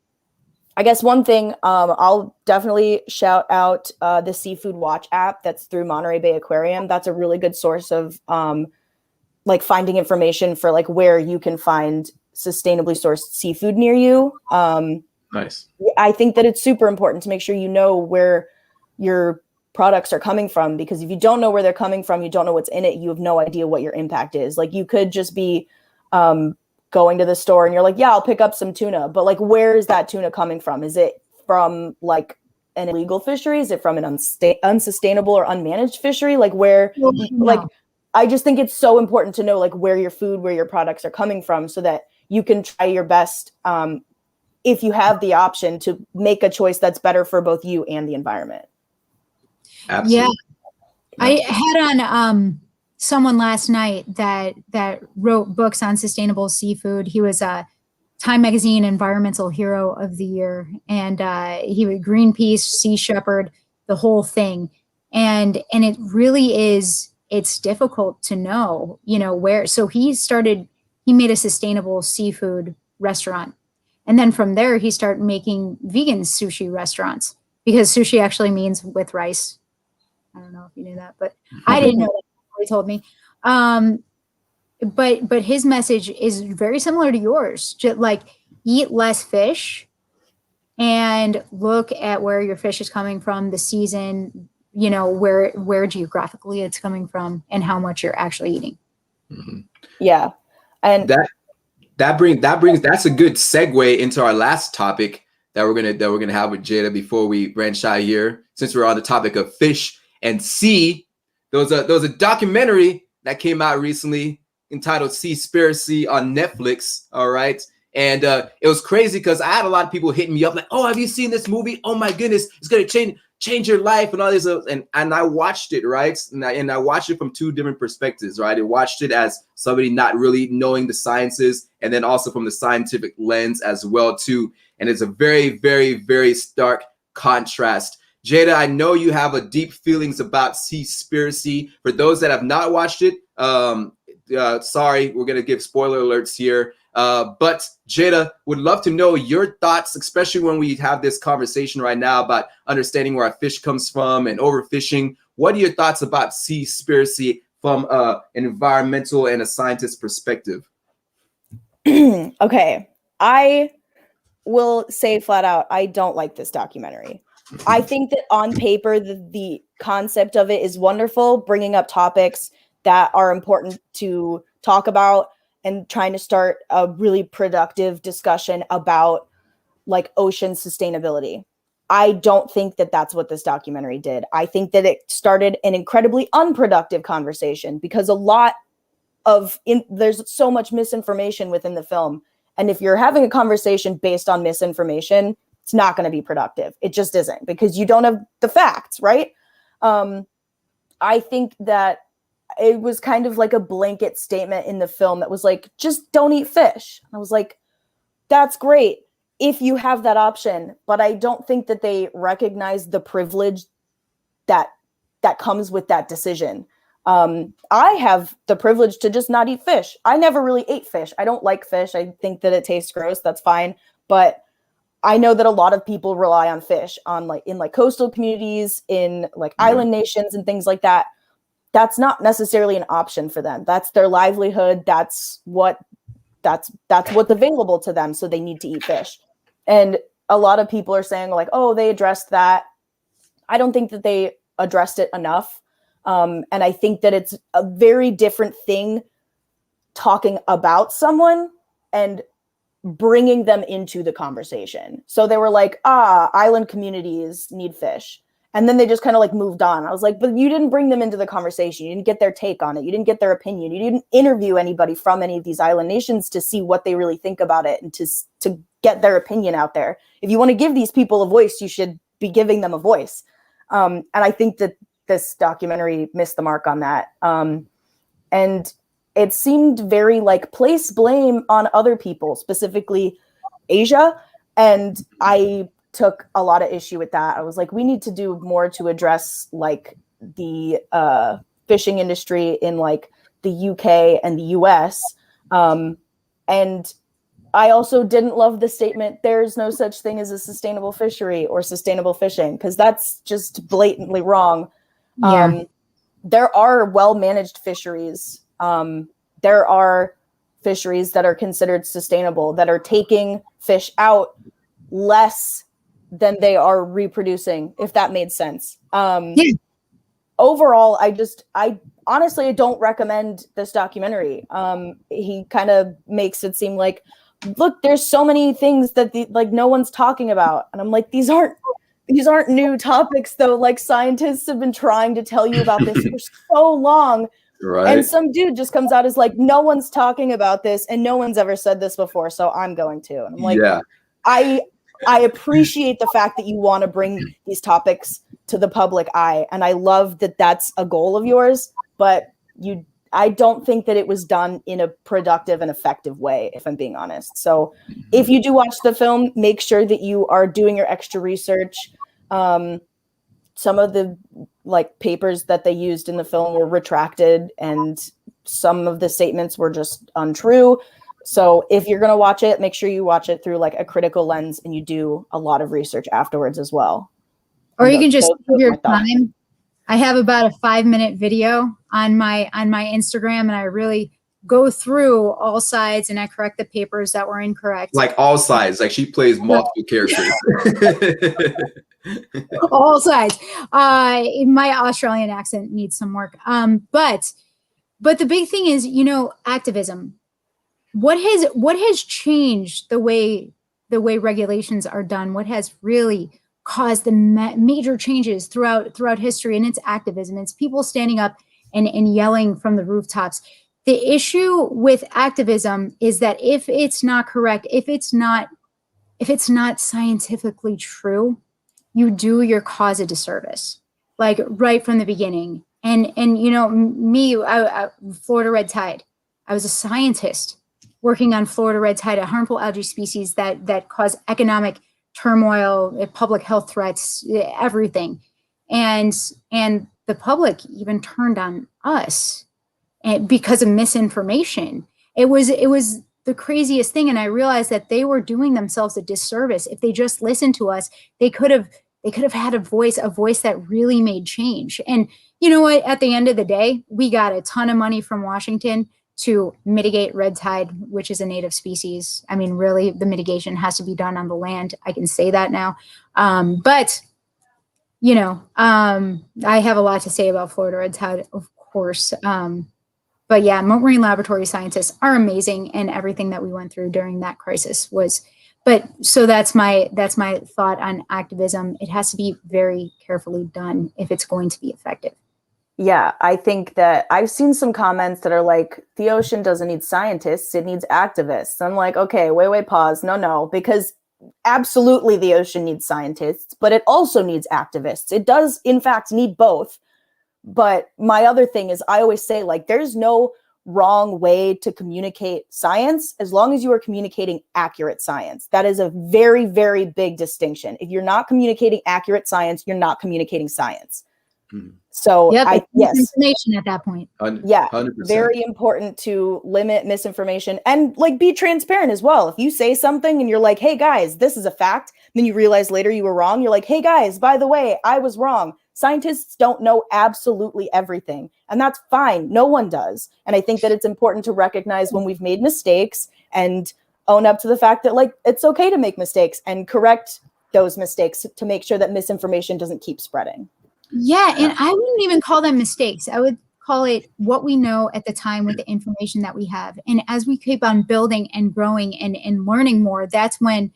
Speaker 3: I guess one thing, I'll definitely shout out the Seafood Watch app that's through Monterey Bay Aquarium. That's a really good source of like finding information for like where you can find sustainably sourced seafood near you.
Speaker 1: Nice.
Speaker 3: I think that it's super important to make sure you know where your products are coming from, because if you don't know where they're coming from, you don't know what's in it, you have no idea what your impact is. Like you could just be going to the store and you're like, yeah, I'll pick up some tuna, but like, where is that tuna coming from? Is it from like an illegal fishery? Is it from an unsustainable or unmanaged fishery? Like where, like, I just think it's so important to know like where your food, where your products are coming from, so that you can try your best, if you have the option, to make a choice that's better for both you and the environment.
Speaker 1: Absolutely.
Speaker 2: Yeah. I had on someone last night that wrote books on sustainable seafood. He was a Time Magazine Environmental Hero of the Year, and he was Greenpeace, Sea Shepherd, the whole thing. And it really is, it's difficult to know, you know, where. So he made a sustainable seafood restaurant. And then from there, he started making vegan sushi restaurants, because sushi actually means with rice. I don't know if you knew that, but I didn't know that. He told me. But his message is very similar to yours. Just like, eat less fish and look at where your fish is coming from, the season, you know, where geographically it's coming from, and how much you're actually eating.
Speaker 1: Mm-hmm.
Speaker 3: Yeah. And
Speaker 1: that brings that's a good segue into our last topic that we're gonna have with Jada before we branch out here, since we're on the topic of fish and sea. There was a documentary that came out recently entitled SEAspiracy on Netflix. All right. And it was crazy because I had a lot of people hitting me up like, oh, have you seen this movie? Oh my goodness, it's gonna change your life and all this. And I watched it, right? And I watched it from two different perspectives, right? I watched it as somebody not really knowing the sciences, and then also from the scientific lens as well too. And it's a very, very, very stark contrast. Jada, I know you have a deep feelings about SEAspiracy. For those that have not watched it, sorry, we're gonna give spoiler alerts here. But Jada, would love to know your thoughts, especially when we have this conversation right now about understanding where our fish comes from and overfishing. What are your thoughts about SEAspiracy from an environmental and a scientist perspective?
Speaker 3: Okay, I will say flat out, I don't like this documentary. I think that on paper, the concept of it is wonderful, bringing up topics that are important to talk about and trying to start a really productive discussion about like ocean sustainability. I don't think that that's what this documentary did. I think that it started an incredibly unproductive conversation, because there's so much misinformation within the film. And if you're having a conversation based on misinformation, it's not going to be productive. It just isn't, because you don't have the facts, right? I think that it was kind of like a blanket statement in the film that was like, just don't eat fish. I was like, that's great if you have that option, but I don't think that they recognize the privilege that comes with that decision. I have the privilege to just not eat fish. I never really ate fish. I don't like fish. I think that it tastes gross. That's fine. But I know that a lot of people rely on fish in coastal communities, in like island nations and things like that. That's not necessarily an option for them. That's their livelihood. That's what's available to them. So they need to eat fish. And a lot of people are saying like, oh, they addressed that. I don't think that they addressed it enough. And I think that it's a very different thing talking about someone and bringing them into the conversation. So they were like, island communities need fish. And then they just kind of like moved on. I was like, but you didn't bring them into the conversation. You didn't get their take on it. You didn't get their opinion. You didn't interview anybody from any of these island nations to see what they really think about it and to get their opinion out there. If you want to give these people a voice, you should be giving them a voice. And I think that this documentary missed the mark on that. And it seemed very like place blame on other people, specifically Asia. And I took a lot of issue with that. I was like, we need to do more to address like the fishing industry in like the UK and the US. And I also didn't love the statement, there's no such thing as a sustainable fishery or sustainable fishing, because that's just blatantly wrong.
Speaker 2: Yeah.
Speaker 3: There are well-managed fisheries. There are fisheries that are considered sustainable, that are taking fish out less than they are reproducing, if that made sense.
Speaker 2: Yeah.
Speaker 3: Overall, I honestly don't recommend this documentary. He kind of makes it seem like, look, there's so many things that like no one's talking about, and I'm like, these aren't new topics though. Like, scientists have been trying to tell you about this for so long,
Speaker 1: Right.
Speaker 3: and some dude just comes out as like, no one's talking about this, and no one's ever said this before, so I'm going to. And I'm like,
Speaker 1: yeah.
Speaker 3: I appreciate the fact that you want to bring these topics to the public eye, and I love that that's a goal of yours, but I don't think that it was done in a productive and effective way, if I'm being honest. So if you do watch the film, make sure that you are doing your extra research. Some of the like papers that they used in the film were retracted, and some of the statements were just untrue. So if you're going to watch it, make sure you watch it through like a critical lens, and you do a lot of research afterwards as well.
Speaker 2: Or you can just take your time. I have about a 5-minute video on my Instagram, and I really go through all sides and I correct the papers that were incorrect.
Speaker 1: Like all sides, like she plays multiple characters.
Speaker 2: All sides. My Australian accent needs some work. But the big thing is, activism. What has changed the way regulations are done? What has really caused the major changes throughout history? And it's activism. It's people standing up and yelling from the rooftops. The issue with activism is that if it's not correct, if it's not scientifically true, you do your cause a disservice, like right from the beginning. And me, Florida red tide. I was a scientist working on Florida red tide, a harmful algae species that cause economic turmoil, public health threats, everything. And the public even turned on us because of misinformation. It was the craziest thing. And I realized that they were doing themselves a disservice. If they just listened to us, they could have had a voice that really made change. And you know what? At the end of the day, we got a ton of money from Washington to mitigate red tide, which is a native species. I mean, really, the mitigation has to be done on the land. I can say that now. But I have a lot to say about Florida red tide, of course. But yeah, marine laboratory scientists are amazing, and everything that we went through during that crisis was. But so that's my thought on activism. It has to be very carefully done if it's going to be effective.
Speaker 3: Yeah, I think that I've seen some comments that are like, the ocean doesn't need scientists, it needs activists. I'm like, okay, wait, pause. No, because absolutely the ocean needs scientists, but it also needs activists. It does, in fact, need both. But my other thing is, I always say, like, there's no wrong way to communicate science as long as you are communicating accurate science. That is a very, very big distinction. If you're not communicating accurate science, you're not communicating science.
Speaker 1: Mm-hmm.
Speaker 3: So
Speaker 2: yes, information at that point.
Speaker 1: 100%.
Speaker 3: Very important to limit misinformation and like be transparent as well. If you say something and you're like, hey guys, this is a fact, then you realize later you were wrong. You're like, hey guys, by the way, I was wrong. Scientists don't know absolutely everything, and that's fine. No one does. And I think that it's important to recognize when we've made mistakes and own up to the fact that like it's okay to make mistakes and correct those mistakes to make sure that misinformation doesn't keep spreading.
Speaker 2: Yeah, and I wouldn't even call them mistakes. I would call it what we know at the time with the information that we have. And as we keep on building and growing and learning more, that's when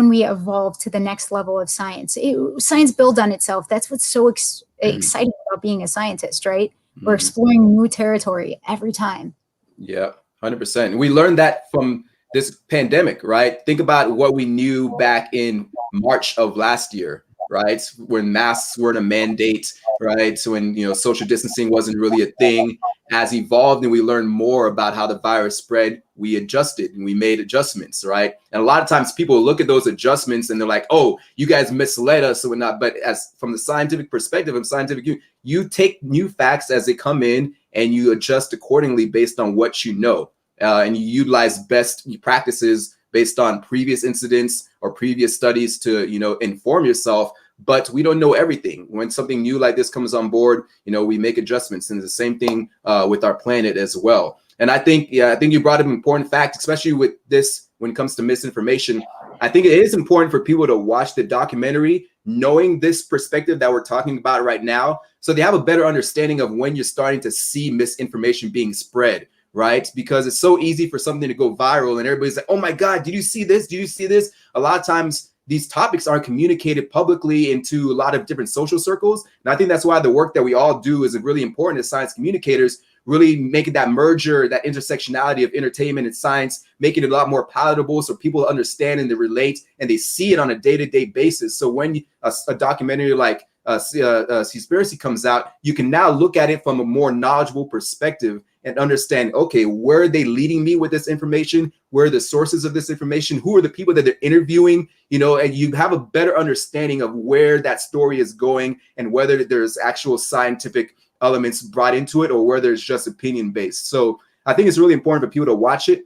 Speaker 2: we evolve to the next level of science. Science builds on itself. That's what's so exciting about being a scientist, right? We're exploring new territory every time.
Speaker 1: Yeah, 100%. And we learned that from this pandemic, right? Think about what we knew back in March of last year, right? When masks weren't a mandate, right? So when, social distancing wasn't really a thing. As evolved and we learned more about how the virus spread, we adjusted and we made adjustments, right? And a lot of times people look at those adjustments and they're like, oh, you guys misled us or whatnot. But as from the scientific perspective of scientific, you take new facts as they come in and you adjust accordingly based on what you know. And you utilize best practices based on previous incidents or previous studies to, inform yourself. But we don't know everything. When something new like this comes on board, we make adjustments, and it's the same thing with our planet as well. And I think you brought up an important fact, especially with this when it comes to misinformation. I think it is important for people to watch the documentary, knowing this perspective that we're talking about right now, so they have a better understanding of when you're starting to see misinformation being spread, right? Because it's so easy for something to go viral and everybody's like, oh my God, did you see this? Did you see this? A lot of times these topics aren't communicated publicly into a lot of different social circles. And I think that's why the work that we all do is really important as science communicators, really making that merger, that intersectionality of entertainment and science, making it a lot more palatable so people understand and they relate and they see it on a day-to-day basis. So when a documentary like SEAspiracy comes out, you can now look at it from a more knowledgeable perspective and understand, okay, where are they leading me with this information? Where are the sources of this information? Who are the people that they're interviewing? And you have a better understanding of where that story is going and whether there's actual scientific elements brought into it or whether it's just opinion based. So I think it's really important for people to watch it,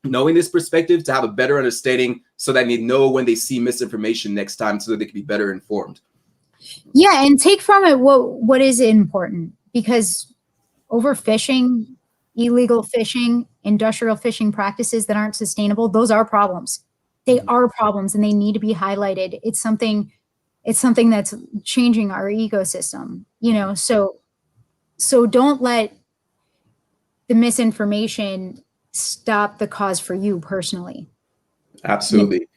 Speaker 1: knowing this perspective, to have a better understanding so that they know when they see misinformation next time so that they can be better informed.
Speaker 2: Yeah, and take from it what is important, because overfishing, illegal fishing, industrial fishing practices that aren't sustainable, those are problems. They are problems and they need to be highlighted. It's something that's changing our ecosystem, so don't let the misinformation stop the cause for you personally.
Speaker 1: Absolutely.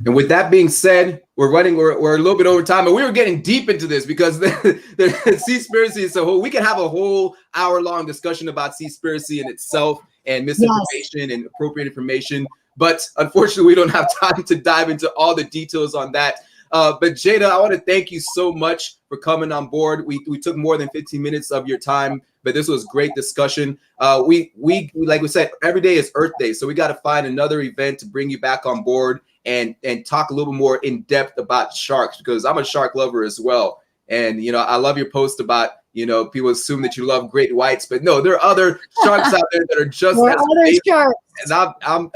Speaker 1: And with that being said, we're a little bit over time, and we were getting deep into this because the SEAspiracy is we can have a whole hour-long discussion about SEAspiracy in itself and misinformation and appropriate information. But unfortunately, we don't have time to dive into all the details on that. But Jada, I want to thank you so much for coming on board. We took more than 15 minutes of your time, but this was great discussion. We like we said, every day is Earth Day, so we got to find another event to bring you back on board and talk a little more in depth about sharks, because I'm a shark lover as well. And I love your post about people assume that you love great whites, but no, there are other sharks out there that are just as amazing. Sharks. And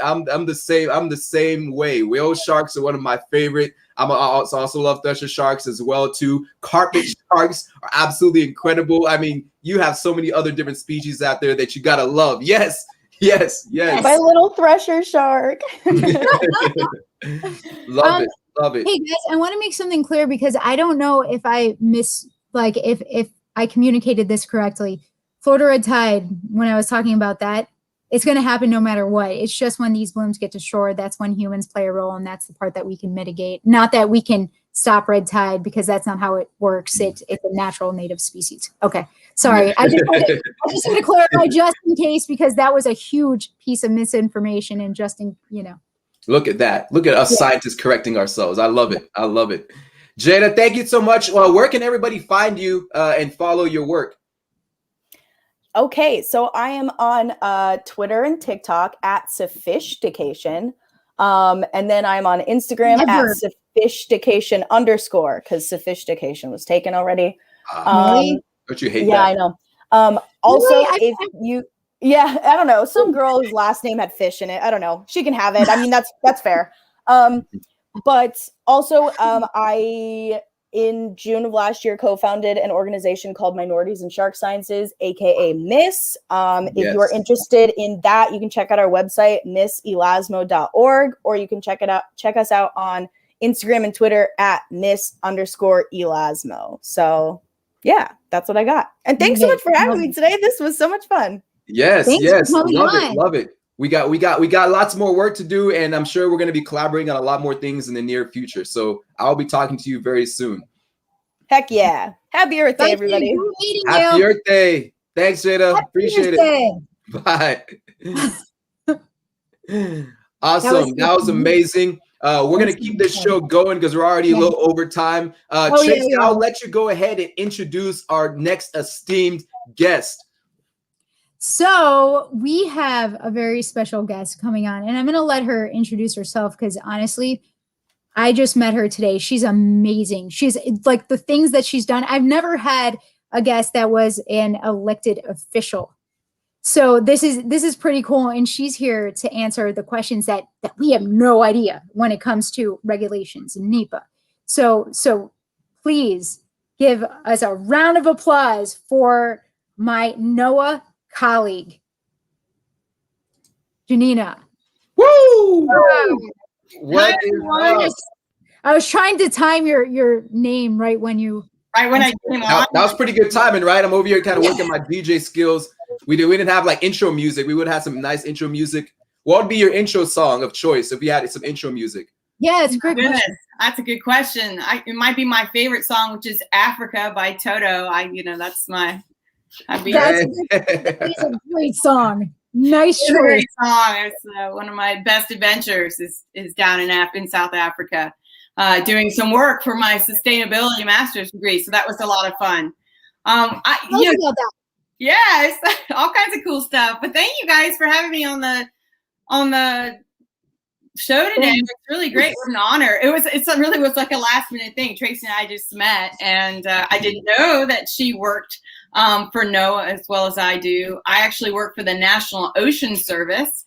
Speaker 1: I'm the same. I'm the same way. Whale sharks are one of my favorite. I also love thresher sharks as well too. Carpet sharks are absolutely incredible. I mean, you have so many other different species out there that you gotta love. Yes.
Speaker 3: My little thresher shark.
Speaker 1: Love it.
Speaker 2: Hey guys, I want to make something clear because I don't know if I if I communicated this correctly. Florida red tide, when I was talking about that, it's going to happen no matter what. It's just when these blooms get to shore, that's when humans play a role, and that's the part that we can mitigate. Not that we can stop red tide, because that's not how it works. It's a natural native species. Okay, sorry. I just had to clarify just in case, because that was a huge piece of misinformation, and
Speaker 1: Look at that. Look at us scientists correcting ourselves. I love it. Jada, thank you so much. Well, where can everybody find you and follow your work?
Speaker 3: Okay, so I am on Twitter and TikTok at Sophistication. And then I'm on Instagram at Sophistication _ because Sophistication was taken already.
Speaker 1: Don't you hate that?
Speaker 3: Yeah, I know. Also, if you... Yeah, I don't know. Some girl whose last name had fish in it. I don't know. She can have it. I mean, that's fair. But also, I, in June of last year, co-founded an organization called Minorities in Shark Sciences, aka MISS. If you are interested in that, you can check out our website, misselasmo.org, or you can check us out on Instagram and Twitter at miss_elasmo. So yeah, that's what I got. And thanks so much for having me today. This was so much fun.
Speaker 1: Yes. Love it. We got lots more work to do, and I'm sure we're going to be collaborating on a lot more things in the near future. So I'll be talking to you very soon.
Speaker 3: Heck yeah. Happy Earth Day, everybody.
Speaker 1: Happy Earth Day. Thanks, Jada. Appreciate it. Bye. Awesome. That was amazing. We're going to keep this show going because we're already a little over time. Tracy, I'll let you go ahead and introduce our next esteemed guest.
Speaker 2: So we have a very special guest coming on, and I'm going to let her introduce herself because honestly, I just met her today. She's amazing. She's like the things that she's done. I've never had a guest that was an elected official. So this is pretty cool, and she's here to answer the questions that we have no idea when it comes to regulations and NEPA. So please give us a round of applause for my NOAA colleague, Janina.
Speaker 1: Woo!
Speaker 4: What is up?
Speaker 2: I was trying to time your name right when you
Speaker 4: Right when I came on.
Speaker 1: That was pretty good timing, right? I'm over here kind of working my DJ skills. We didn't have like intro music. We would have some nice intro music. What would be your intro song of choice if we had some intro music?
Speaker 2: Yeah, it's a great question.
Speaker 4: That's a good question. It might be my favorite song, which is Africa by Toto. That's a
Speaker 2: great song. Nice
Speaker 4: choice.
Speaker 2: Great
Speaker 4: song. It's one of my best adventures is down in South Africa, doing some work for my sustainability master's degree. So that was a lot of fun.
Speaker 2: About that.
Speaker 4: Yes, all kinds of cool stuff. But thank you guys for having me on the show today. It was really great. What an honor. It really was like a last minute thing. Tracy and I just met, and I didn't know that she worked for NOAA as well as I do. I actually work for the National Ocean Service,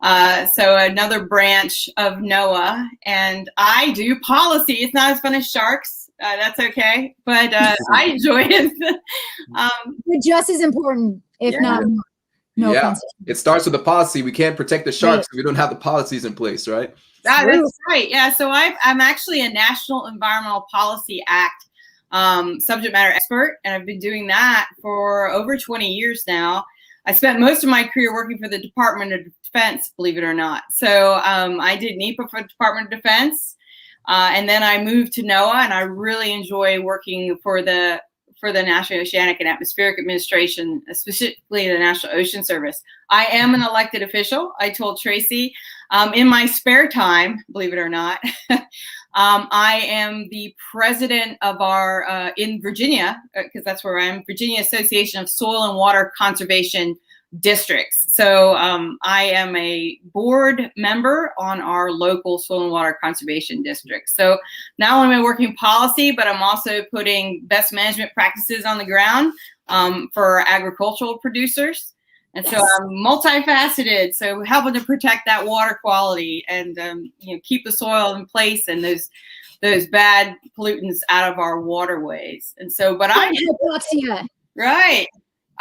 Speaker 4: so another branch of NOAA, and I do policy. It's not as fun as sharks. That's okay, but I enjoy it.
Speaker 2: But just as important, if not more. No offense.
Speaker 1: It starts with the policy. We can't protect the sharks if we don't have the policies in place, right?
Speaker 4: That's right. Yeah. So I'm actually a National Environmental Policy Act subject matter expert, and I've been doing that for over 20 years now. I spent most of my career working for the Department of Defense, believe it or not. So I did NEPA for the Department of Defense, and then I moved to NOAA, and I really enjoy working for the National Oceanic and Atmospheric Administration, specifically the National Ocean Service. I am an elected official. I told Tracy, in my spare time, believe it or not, I am the president of our, in Virginia, because that's where I am, Virginia Association of Soil and Water Conservation Districts. So I am a board member on our local soil and water conservation district. So not only am I working policy, but I'm also putting best management practices on the ground for agricultural producers. And so I'm multifaceted, so helping to protect that water quality and keep the soil in place and those bad pollutants out of our waterways. And so, but right.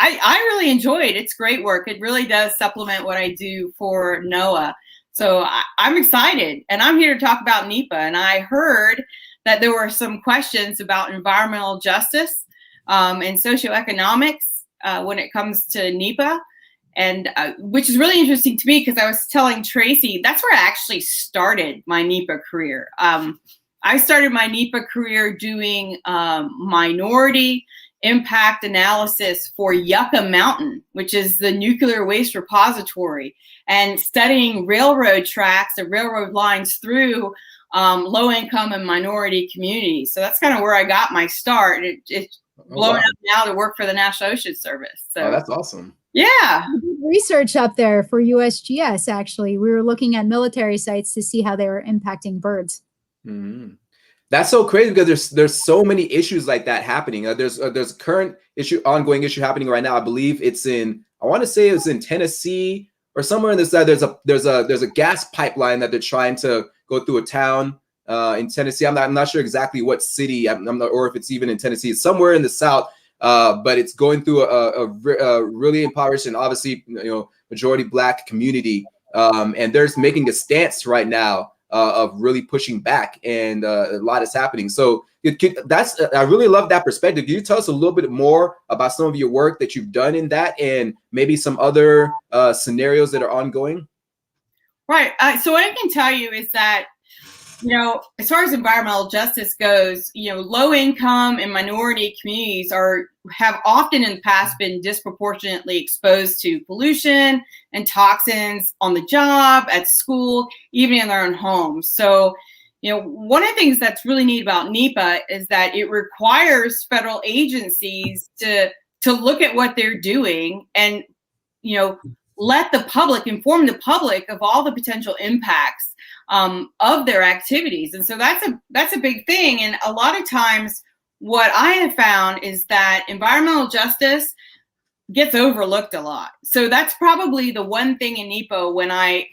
Speaker 4: I really enjoy it. It's great work. It really does supplement what I do for NOAA. So I'm excited, and I'm here to talk about NEPA. And I heard that there were some questions about environmental justice and socioeconomics when it comes to NEPA, and which is really interesting to me because I was telling Tracy, that's where I actually started my NEPA career. I started my NEPA career doing minority impact analysis for Yucca Mountain, which is the nuclear waste repository, and studying railroad tracks and railroad lines through low-income and minority communities. So that's kind of where I got my start. It's blowing up now to work for the National Ocean Service. So
Speaker 1: that's awesome.
Speaker 4: Yeah.
Speaker 2: Research up there for USGS, actually. We were looking at military sites to see how they were impacting birds.
Speaker 1: Mm-hmm. That's so crazy because there's so many issues like that happening. There's a current ongoing issue happening right now. I believe it's I want to say it's in Tennessee or somewhere in this side. There's a gas pipeline that they're trying to go through a town in Tennessee. I'm not sure exactly what city. I'm not, or if it's even in Tennessee. It's somewhere in the South, but it's going through a really impoverished and obviously majority Black community, and they're making a stance right now. Of really pushing back, and a lot is happening. So I really love that perspective. Can you tell us a little bit more about some of your work that you've done in that, and maybe some other scenarios that are ongoing?
Speaker 4: Right. So what I can tell you is that, as far as environmental justice goes, low income and minority communities have often in the past been disproportionately exposed to pollution and toxins on the job, at school, even in their own homes. So, one of the things that's really neat about NEPA is that it requires federal agencies to look at what they're doing and, inform the public of all the potential impacts of their activities. And so that's a big thing. And a lot of times what I have found is that environmental justice gets overlooked a lot. So that's probably the one thing in NEPA. When I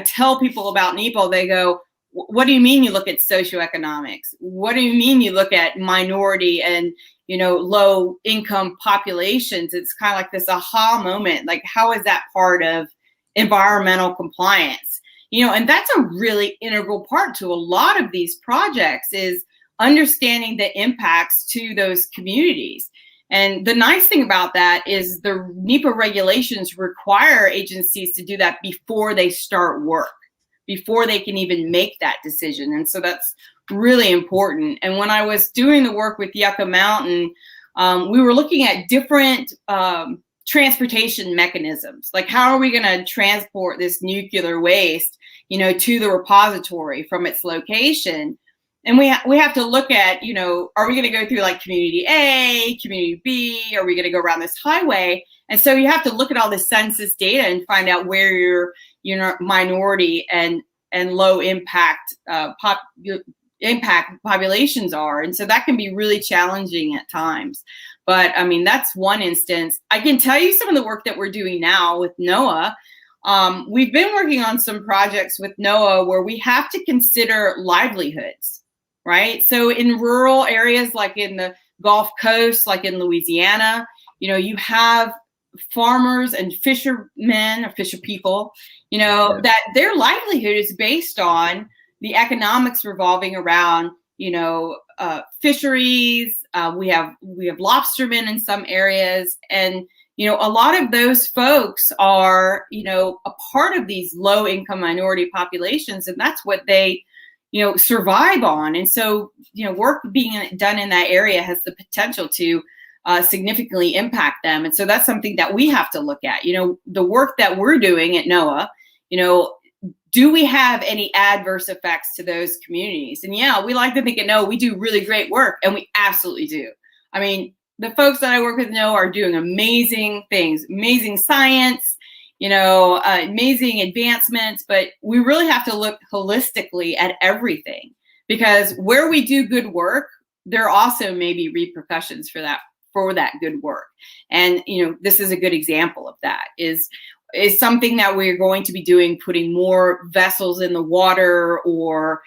Speaker 4: tell people about NEPA, they go, what do you mean you look at socioeconomics? What do you mean you look at minority and, low income populations? It's kind of like this aha moment. Like, how is that part of environmental compliance? And that's a really integral part to a lot of these projects, is understanding the impacts to those communities. And the nice thing about that is the NEPA regulations require agencies to do that before they start work, before they can even make that decision. And so that's really important. And when I was doing the work with Yucca Mountain, we were looking at different transportation mechanisms. Like, how are we going to transport this nuclear waste, to the repository from its location? And we have to look at, are we going to go through like community A, community B? Are we going to go around this highway? And so you have to look at all the census data and find out where your minority and low impact populations are. And so that can be really challenging at times. But I mean, that's one instance. I can tell you some of the work that we're doing now with NOAA. We've been working on some projects with NOAA where we have to consider livelihoods, right? So in rural areas, like in the Gulf Coast, like in Louisiana, you have farmers and fishermen or fisher people, that their livelihood is based on the economics revolving around, fisheries. We have lobstermen in some areas, and a lot of those folks are, a part of these low income minority populations, and that's what they, survive on. And so, work being done in that area has the potential to significantly impact them. And so that's something that we have to look at. The work that we're doing at NOAA, do we have any adverse effects to those communities? And yeah, we like to think at NOAA we do really great work, and we absolutely do. I mean, the folks that I work with NOAA are doing amazing things, amazing science, amazing advancements, but we really have to look holistically at everything, because where we do good work, there also may be repercussions for that good work. And, this is a good example of that, is something that we're going to be doing, putting more vessels in the water, or,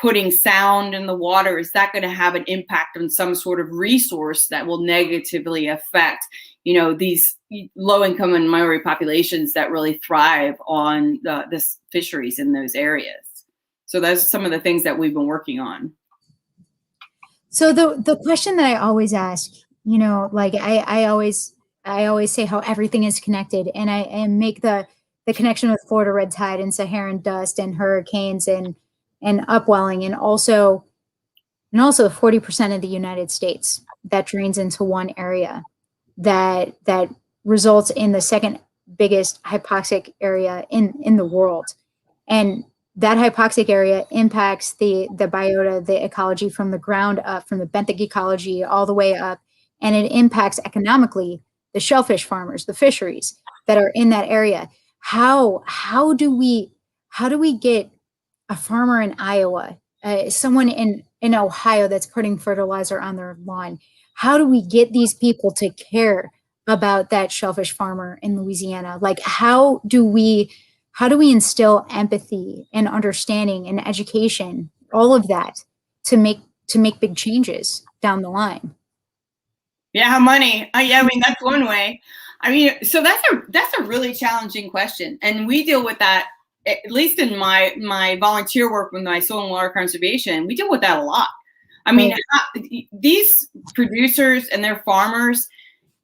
Speaker 4: putting sound in the water. Is that going to have an impact on some sort of resource that will negatively affect, these low income and minority populations that really thrive on this fisheries in those areas? So those are some of the things that we've been working on.
Speaker 2: So the question that I always ask, like I always say how everything is connected, and I make the connection with Florida red tide and Saharan dust and hurricanes and upwelling, and also 40% of the United States that drains into one area that results in the second biggest hypoxic area in the world. And that hypoxic area impacts the biota, the ecology from the ground up, from the benthic ecology all the way up, and it impacts economically the shellfish farmers, the fisheries that are in that area. How do we get a farmer in Iowa, someone in Ohio that's putting fertilizer on their lawn? How do we get these people to care about that shellfish farmer in Louisiana? Like, how do we instill empathy and understanding and education, all of that, to make big changes down the line?
Speaker 4: Yeah, money. Yeah, I mean, that's one way. I mean, so that's a really challenging question, and we deal with that, at least in my volunteer work with my soil and water conservation. We deal with that a lot. I mean, these producers and their farmers,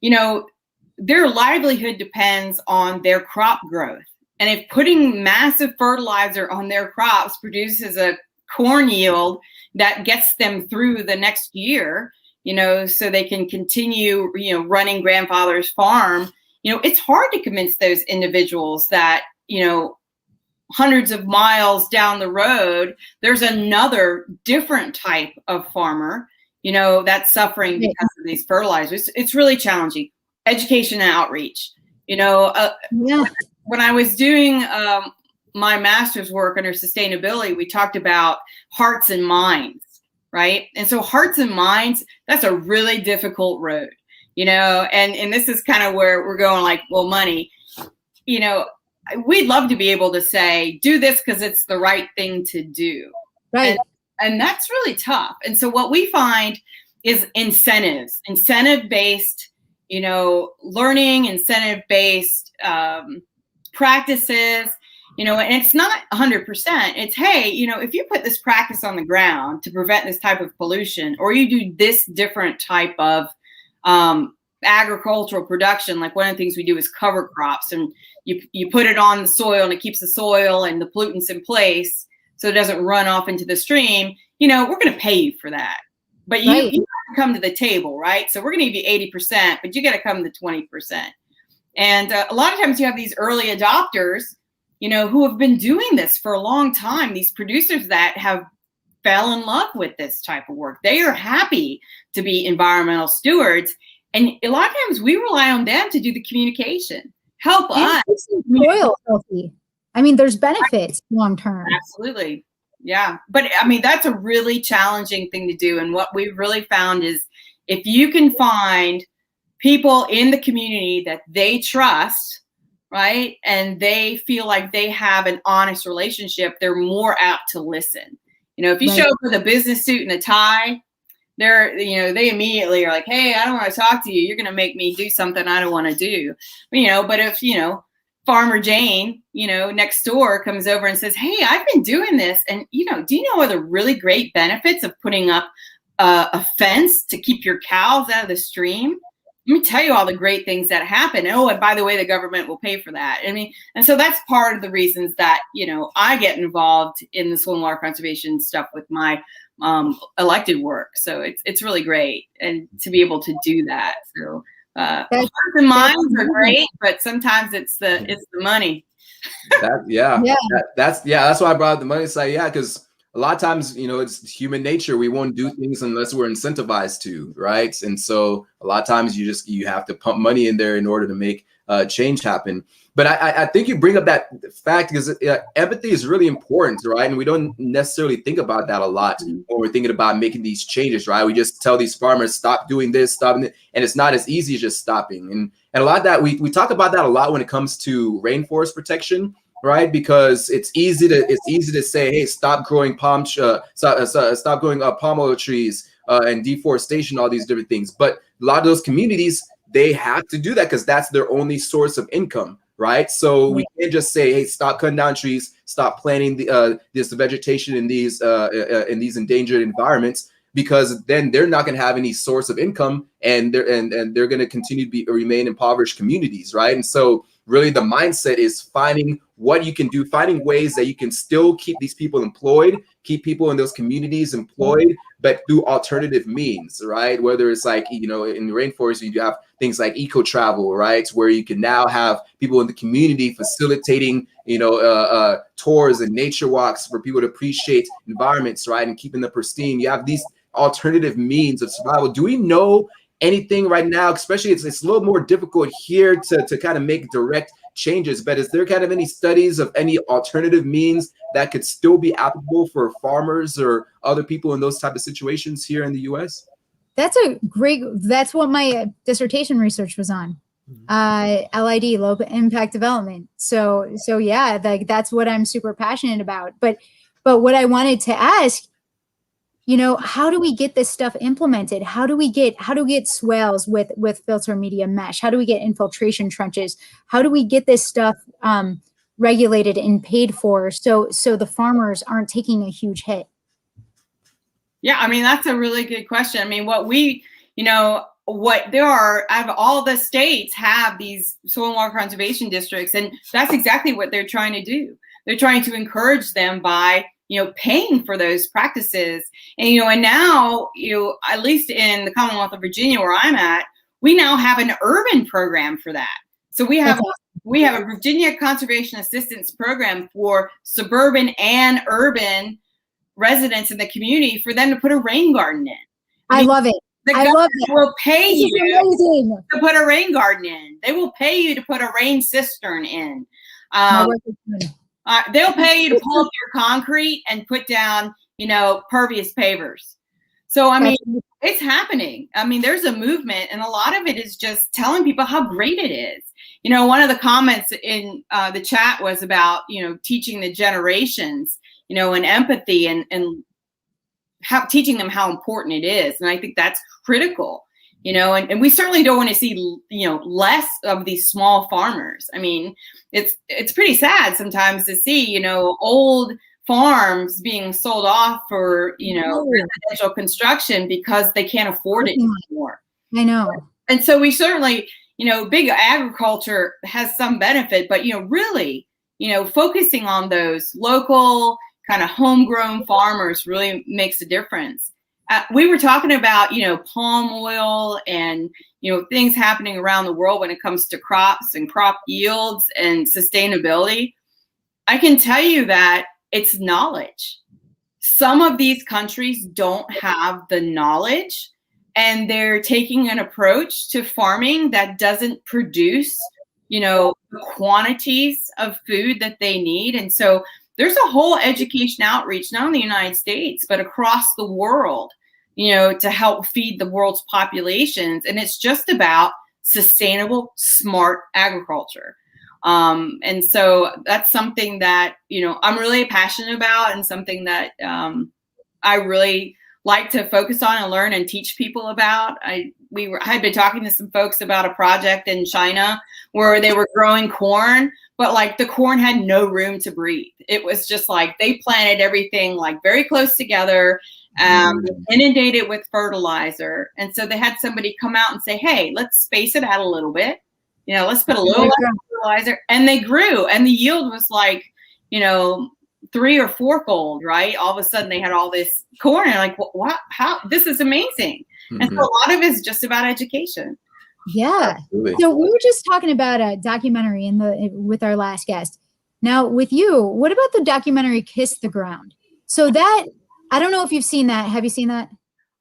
Speaker 4: their livelihood depends on their crop growth. And if putting massive fertilizer on their crops produces a corn yield that gets them through the next year, so they can continue, running grandfather's farm, it's hard to convince those individuals that, hundreds of miles down the road, there's another different type of farmer, that's suffering because of these fertilizers. It's really challenging. Education and outreach, When I was doing my master's work under sustainability, we talked about hearts and minds, right? And so hearts and minds, that's a really difficult road. and this is kind of where we're going, like, well, money, we'd love to be able to say, do this because it's the right thing to do.
Speaker 2: Right.
Speaker 4: And that's really tough. And so what we find is incentive-based, learning, incentive-based practices, and it's not 100%. It's, hey, if you put this practice on the ground to prevent this type of pollution, or you do this different type of agricultural production, like one of the things we do is cover crops, and you put it on the soil and it keeps the soil and the pollutants in place so it doesn't run off into the stream, we're going to pay you for that. But you have to come to the table, right? So we're going to give you 80%, but you got to come to 20%. And a lot of times you have these early adopters, who have been doing this for a long time, these producers that have fell in love with this type of work. They are happy to be environmental stewards. And a lot of times we rely on them to do the communication, help us.
Speaker 2: Soil healthy. I mean, there's benefits long term.
Speaker 4: Absolutely. Yeah. But I mean, that's a really challenging thing to do. And what we've really found is if you can find people in the community that they trust, right, and they feel like they have an honest relationship, they're more apt to listen. If you show up with a business suit and a tie, they immediately are like, hey, I don't want to talk to you. You're going to make me do something I don't want to do. But if, Farmer Jane, next door comes over and says, hey, I've been doing this. And, do you know the really great benefits of putting up a fence to keep your cows out of the stream? Let me tell you all the great things that happen. Oh, and by the way, the government will pay for that. I mean, and so that's part of the reasons that, I get involved in the soil and water conservation stuff with my elected work. So it's really great. And to be able to do that. So hearts and minds are great, but sometimes it's the money.
Speaker 1: That's why I brought up the money side. Yeah, because a lot of times, it's human nature. We won't do things unless we're incentivized to, right? And so a lot of times you have to pump money in there in order to make change happen. But I think you bring up that fact because empathy is really important, right? And we don't necessarily think about that a lot when we're thinking about making these changes, right? We just tell these farmers, stop doing this, stop, and it's not as easy as just stopping. And a lot of that, we talk about that a lot when it comes to rainforest protection, right? Because it's easy to say, hey, stop growing palm oil trees and deforestation, all these different things. But a lot of those communities, they have to do that because that's their only source of income, right? So we can't just say, hey, stop cutting down trees, stop planting this vegetation in these endangered environments, because then they're not going to have any source of income, and they're going to continue to remain impoverished communities, right? And so really the mindset is finding what you can do, finding ways that you can still keep these people employed, keep people in those communities employed, but through alternative means, right? Whether it's like, in the rainforest, you have things like eco travel, right? Where you can now have people in the community facilitating, tours and nature walks for people to appreciate environments, right? And keeping them pristine. You have these alternative means of survival. Do we know anything right now, especially it's a little more difficult here to kind of make direct changes, but is there kind of any studies of any alternative means that could still be applicable for farmers or other people in those type of situations here in the US?
Speaker 2: That's what my dissertation research was on. LID, low impact development. So yeah, that's what I'm super passionate about. But what I wanted to ask, how do we get this stuff implemented? How do we get swales with filter media mesh? How do we get infiltration trenches? How do we get this stuff regulated and paid for so the farmers aren't taking a huge hit?
Speaker 4: Yeah, I mean, that's a really good question. I mean, all the states have these soil and water conservation districts, and that's exactly what they're trying to do. They're trying to encourage them by paying for those practices. And, and now, at least in the Commonwealth of Virginia, where I'm at, we now have an urban program for that. So we have a Virginia Conservation Assistance Program for suburban and urban residents in the community for them to put a rain garden in.
Speaker 2: I love it.
Speaker 4: The government will pay you to put a rain garden in. They will pay you to put a rain cistern in. They'll pay you to pull up your concrete and put down, pervious pavers. So, I mean, It's happening. I mean, there's a movement, and a lot of it is just telling people how great it is. You know, one of the comments in the chat was about, you know, teaching the generations, you know, and empathy and how teaching them how important it is. And I think that's critical, you know, and we certainly don't want to see, you know, less of these small farmers. I mean, it's pretty sad sometimes to see, you know, old farms being sold off for, you know, residential construction because they can't afford it anymore.
Speaker 2: I know.
Speaker 4: And so we certainly, you know, big agriculture has some benefit, but, you know, really, you know, focusing on those local kind of homegrown farmers really makes a difference. We were talking about, you know, palm oil and, you know, things happening around the world when it comes to crops and crop yields and sustainability. I can tell you that it's knowledge. Some of these countries don't have the knowledge, and they're taking an approach to farming that doesn't produce, you know, the quantities of food that they need. And so there's a whole education outreach, not in the United States, but across the world, you know, to help feed the world's populations. And it's just about sustainable, smart agriculture. And so that's something that, you know, I'm really passionate about, and something that I really like to focus on and learn and teach people about. I had been talking to some folks about a project in China where they were growing corn, but like the corn had no room to breathe. It was just like they planted everything like very close together, inundated with fertilizer. And so they had somebody come out and say, hey, let's space it out a little bit. You know, let's put a little less fertilizer. And they grew, and the yield was like, you know, 3 or 4-fold, right? All of a sudden they had all this corn, and like, what? How? This is amazing. And so a lot of it is just about education.
Speaker 2: Yeah. Absolutely. So we were just talking about a documentary with our last guest. Now with you, what about the documentary Kiss the Ground? So that, I don't know if you've seen that. Have you seen that?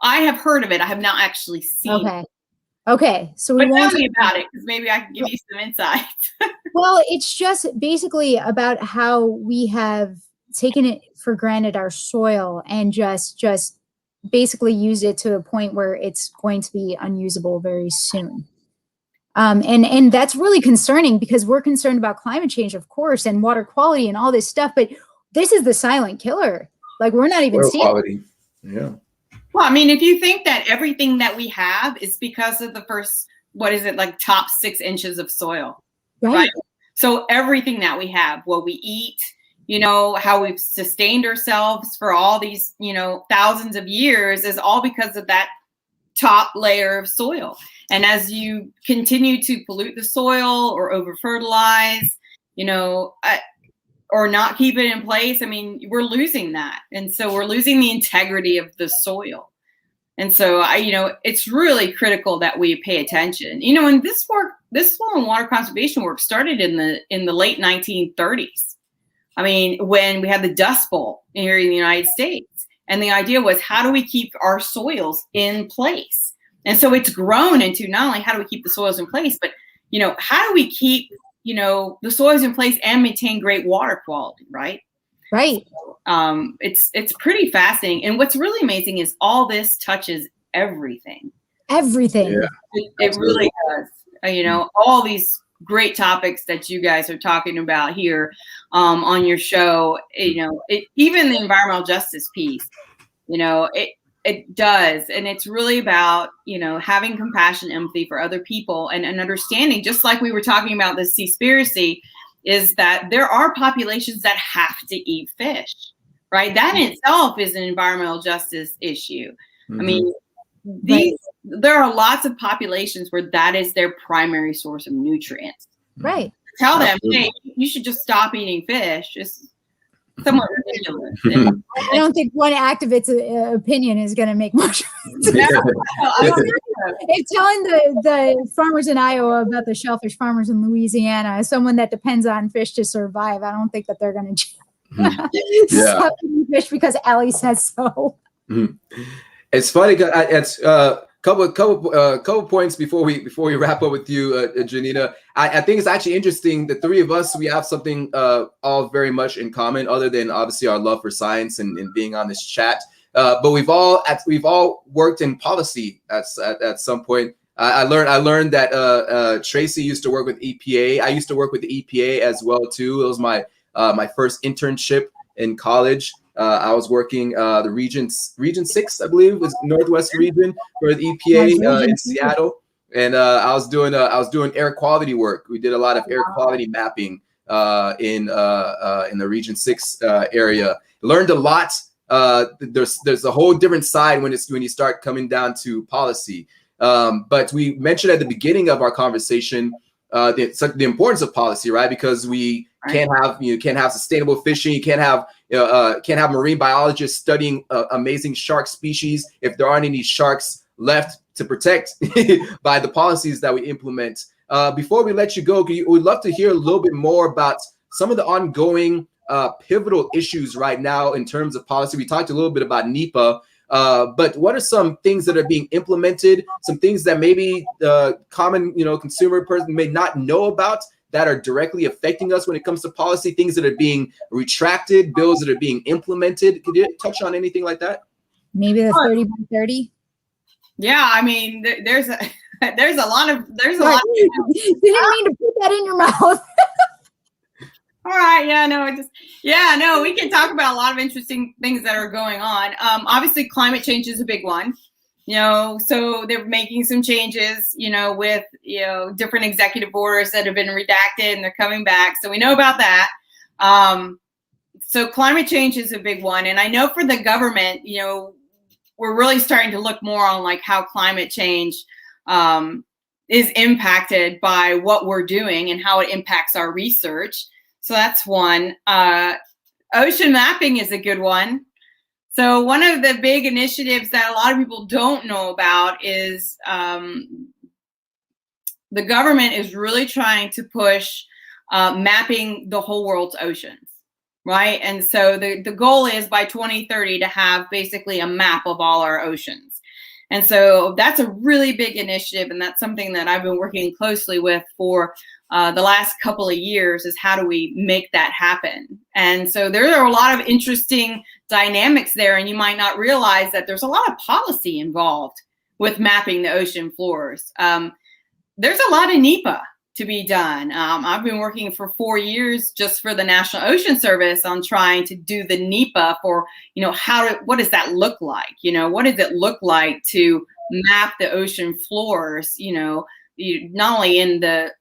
Speaker 4: I have heard of it. I have not actually seen it.
Speaker 2: Okay. So we
Speaker 4: won't tell me about it, because maybe I can give you some insights.
Speaker 2: Well, it's just basically about how we have taken it for granted, our soil, and just basically use it to a point where it's going to be unusable very soon. And that's really concerning, because we're concerned about climate change, of course, and water quality and all this stuff. But this is the silent killer. Like, we're not even seeing quality.
Speaker 1: Yeah.
Speaker 4: Well, I mean, if you think that everything that we have is because of the first, what is it, like top 6 inches of soil, right? So everything that we have, what we eat, you know, how we've sustained ourselves for all these, you know, thousands of years is all because of that top layer of soil. And as you continue to pollute the soil or over fertilize, you know, or not keep it in place, I mean, we're losing that. And so we're losing the integrity of the soil. And so, you know, it's really critical that we pay attention. You know, and this soil and water conservation work started in the late 1930s. I mean, when we had the Dust Bowl here in the United States. And the idea was, how do we keep our soils in place? And so it's grown into not only how do we keep the soils in place, but, you know, how do we keep, you know, the soils in place and maintain great water quality, right?
Speaker 2: Right.
Speaker 4: It's pretty fascinating. And what's really amazing is all this touches everything.
Speaker 2: Everything.
Speaker 1: Yeah,
Speaker 4: it really does. You know, all these great topics that you guys are talking about here on your show, you know, even the environmental justice piece, you know, it does. And it's really about, you know, having compassion, empathy for other people, and understanding, just like we were talking about the SEAspiracy, is that there are populations that have to eat fish, right? That in itself is an environmental justice issue. I mean, there are lots of populations where that is their primary source of nutrients.
Speaker 2: Right.
Speaker 4: Tell them, hey, you should just stop eating fish. It's somewhat ridiculous.
Speaker 2: I don't think one activist's opinion is going to make much sense. If telling the farmers in Iowa about the shellfish farmers in Louisiana as someone that depends on fish to survive, I don't think that they're going to stop eating fish because Allie says so.
Speaker 1: It's funny. It's couple points before we wrap up with you, Janina. I think it's actually interesting. The three of us, we have something all very much in common, other than obviously our love for science and being on this chat. but we've all worked in policy at some point. I learned that Tracy used to work with EPA. I used to work with the EPA as well too. It was my first internship in college. I was working the region 6, I believe, was Northwest region for the EPA in Seattle, and I was doing air quality work. We did a lot of air quality mapping in the region 6 area. Learned a lot. There's a whole different side when you start coming down to policy. But we mentioned at the beginning of our conversation the importance of policy, right? Because we can't have sustainable fishing. You can't have marine biologists studying amazing shark species if there aren't any sharks left to protect by the policies that we implement. Before we let you go, we'd love to hear a little bit more about some of the ongoing pivotal issues right now in terms of policy. We talked a little bit about NEPA. But what are some things that are being implemented, some things that maybe the common consumer person may not know about that are directly affecting us when it comes to policy, things that are being retracted, bills that are being implemented? Could you touch on anything like that?
Speaker 2: Maybe the 30 by 30?
Speaker 4: Yeah, I mean, there's a lot of.
Speaker 2: You didn't mean to put that in your mouth.
Speaker 4: All right. We can talk about a lot of interesting things that are going on. Obviously, climate change is a big one. So they're making some changes, with, different executive orders that have been redacted and they're coming back. So we know about that. So climate change is a big one. And I know for the government, we're really starting to look more on like how climate change is impacted by what we're doing and how it impacts our research. So that's one. Ocean mapping is a good one. So one of the big initiatives that a lot of people don't know about is the government is really trying to push mapping the whole world's oceans, right? And so the goal is by 2030 to have basically a map of all our oceans. And so that's a really big initiative, and that's something that I've been working closely with for the last couple of years, is how do we make that happen? And so there are a lot of interesting dynamics there, and you might not realize that there's a lot of policy involved with mapping the ocean floors. There's a lot of NEPA to be done. I've been working for 4 years just for the National Ocean Service on trying to do the NEPA for, what does that look like? What does it look like to map the ocean floors, not only in the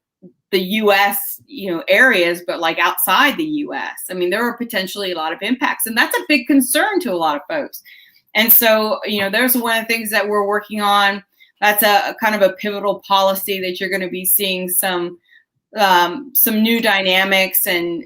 Speaker 4: U.S. areas, but like outside the U.S. I mean, there are potentially a lot of impacts, and that's a big concern to a lot of folks. And so, there's one of the things that we're working on. That's a kind of a pivotal policy that you're going to be seeing some new dynamics, and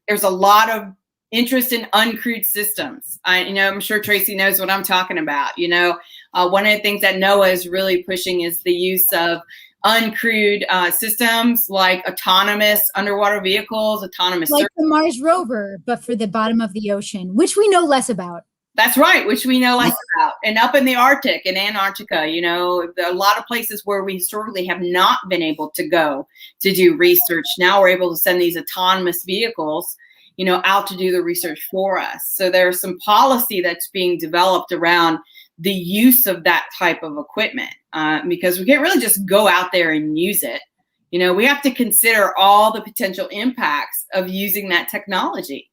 Speaker 4: there's a lot of interest in uncrewed systems. I'm sure Tracy knows what I'm talking about. One of the things that NOAA is really pushing is the use of uncrewed systems like autonomous underwater vehicles, autonomous
Speaker 2: like the Mars rover, but for the bottom of the ocean, which we know less about.
Speaker 4: That's right, which we know less about. And up in the Arctic and Antarctica, there are a lot of places where we historically have not been able to go to do research. Now we're able to send these autonomous vehicles, out to do the research for us. So there's some policy that's being developed around the use of that type of equipment, because we can't really just go out there and use it. We have to consider all the potential impacts of using that technology.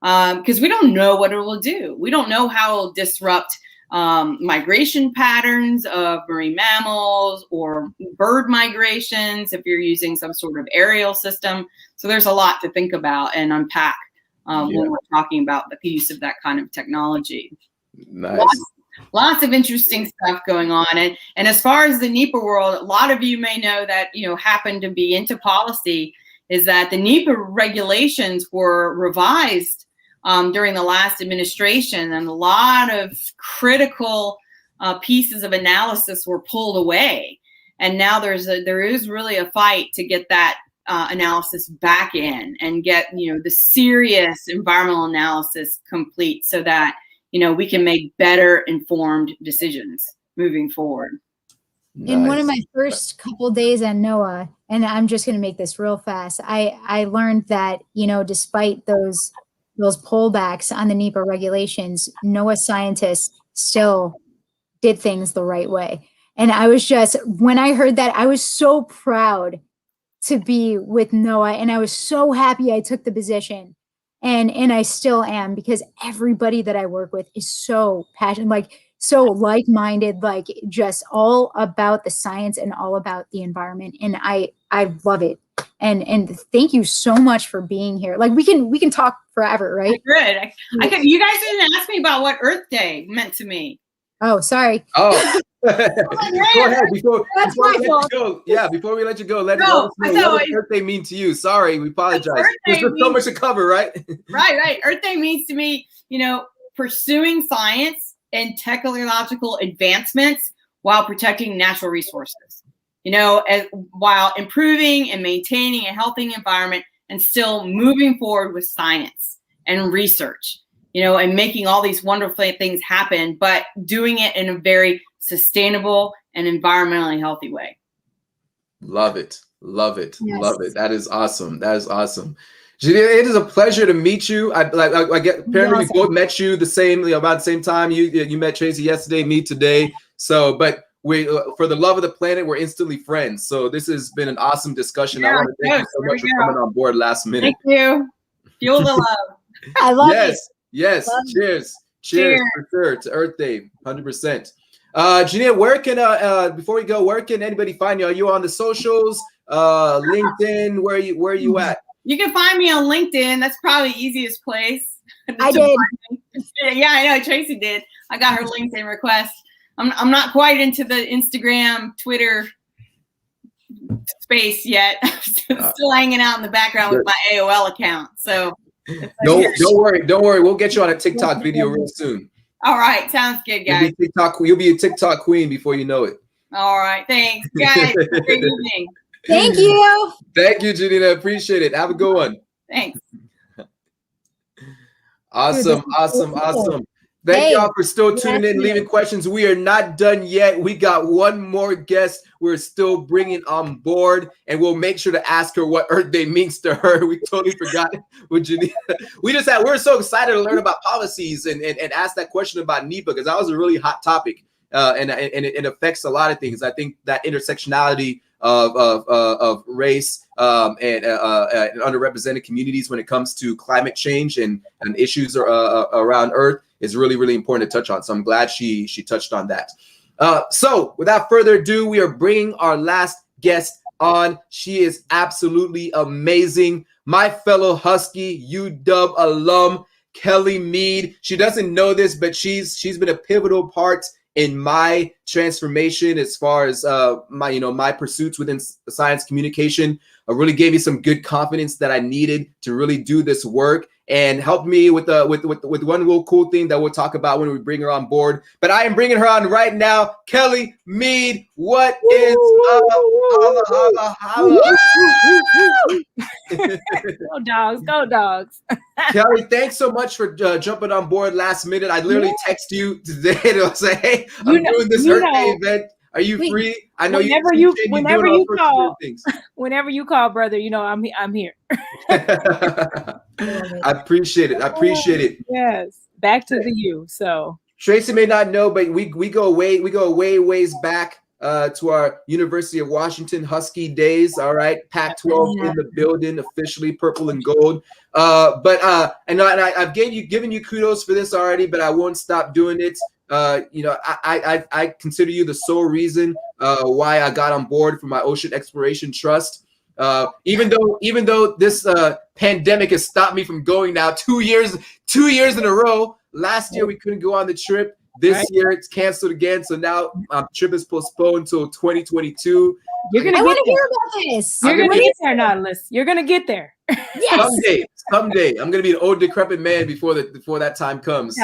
Speaker 4: Because we don't know what it will do. We don't know how it will disrupt migration patterns of marine mammals or bird migrations if you're using some sort of aerial system. So there's a lot to think about and unpack when we're talking about the use of that kind of technology.
Speaker 1: Nice.
Speaker 4: Lots of interesting stuff going on. And as far as the NEPA world, a lot of you may know that, happen to be into policy, is that the NEPA regulations were revised during the last administration, and a lot of critical pieces of analysis were pulled away. And now there is really a fight to get that analysis back in and get, the serious environmental analysis complete so that, we can make better informed decisions moving forward.
Speaker 1: Nice.
Speaker 2: In one of my first couple days at NOAA, and I'm just going to make this real fast, I learned that, despite those those pullbacks on the NEPA regulations, NOAA scientists still did things the right way. And I was just, when I heard that, I was so proud to be with NOAA, and I was so happy I took the position. And I still am, because everybody that I work with is so passionate, like so like-minded, like just all about the science and all about the environment. And I love it. And thank you so much for being here. Like we can talk forever, right?
Speaker 4: Good. I could. You guys didn't ask me about what Earth Day meant to me.
Speaker 2: Oh, sorry.
Speaker 1: Oh, go ahead. Before we let you go, let us know what does Earth Day mean to you. Sorry, we apologize. There's so much to cover, right?
Speaker 4: Right. Earth Day means to me, pursuing science and technological advancements while protecting natural resources. While improving and maintaining a healthy environment and still moving forward with science and research. And making all these wonderful things happen, but doing it in a very sustainable and environmentally healthy way.
Speaker 1: Love it.
Speaker 2: Yes.
Speaker 1: Love it. That is awesome. Janina, it is a pleasure to meet you. Apparently we both met you about the same time. You met Tracy yesterday, me today. So, but we, for the love of the planet, we're instantly friends. So this has been an awesome discussion.
Speaker 4: Yeah,
Speaker 1: I want to thank you so much for coming on board last minute.
Speaker 4: Thank you. Fuel the love.
Speaker 2: I love it.
Speaker 1: Yes. Cheers for sure to Earth Day, 100%. Janina, where can before we go, where can anybody find you? Are you on the socials? LinkedIn? Where are you at?
Speaker 4: You can find me on LinkedIn. That's probably the easiest place.
Speaker 2: I did.
Speaker 4: Yeah, I know. Tracy did. I got her LinkedIn request. I'm not quite into the Instagram, Twitter space yet. Still hanging out in the background with my AOL account. So. Don't worry. We'll get you on a TikTok video real soon. All right, sounds good, guys.
Speaker 1: You'll be a TikTok queen before you know it.
Speaker 4: All right, thanks, guys. Great evening.
Speaker 2: Thank you.
Speaker 1: Thank you, Janina. Appreciate it. Have a good one.
Speaker 4: Thanks.
Speaker 1: Awesome. Thank y'all for still tuning in, leaving questions. We are not done yet. We got one more guest we're still bringing on board, and we'll make sure to ask her what Earth Day means to her. We totally forgot with Janina. We're so excited to learn about policies and ask that question about NEPA, because that was a really hot topic, and it affects a lot of things. I think that intersectionality of race and underrepresented communities when it comes to climate change and issues around Earth is really, really important to touch on. So I'm glad she touched on that. So without further ado, we are bringing our last guest on. She is absolutely amazing. My fellow Husky UW alum, Kelly Mead. She doesn't know this, but she's been a pivotal part in my transformation as far as my pursuits within science communication. Really gave me some good confidence that I needed to really do this work, and helped me with one real cool thing that we'll talk about when we bring her on board. But I am bringing her on right now. Kelly Mead, what is up? Holla, holla, holla.
Speaker 5: Go dogs.
Speaker 1: Kelly, thanks so much for jumping on board last minute. I literally text you today to say, hey, I'm doing this Earth Day event. Are you free? I know
Speaker 5: whenever you call, brother, I'm here.
Speaker 1: I appreciate it.
Speaker 5: Yes. Back to the you. So
Speaker 1: Tracy may not know, but we go ways back to our University of Washington Husky days. All right, Pac-12 in the building, officially purple and gold. I've given you kudos for this already, but I won't stop doing it. I consider you the sole reason why I got on board for my Ocean Exploration Trust. Even though this pandemic has stopped me from going now 2 years in a row. Last year we couldn't go on the trip. This year it's canceled again. So now trip is postponed until 2022.
Speaker 2: I want to hear about this.
Speaker 5: You're gonna get there, Nautilus. You're gonna get there.
Speaker 2: Yes.
Speaker 1: Someday. I'm gonna be an old decrepit man before that time comes.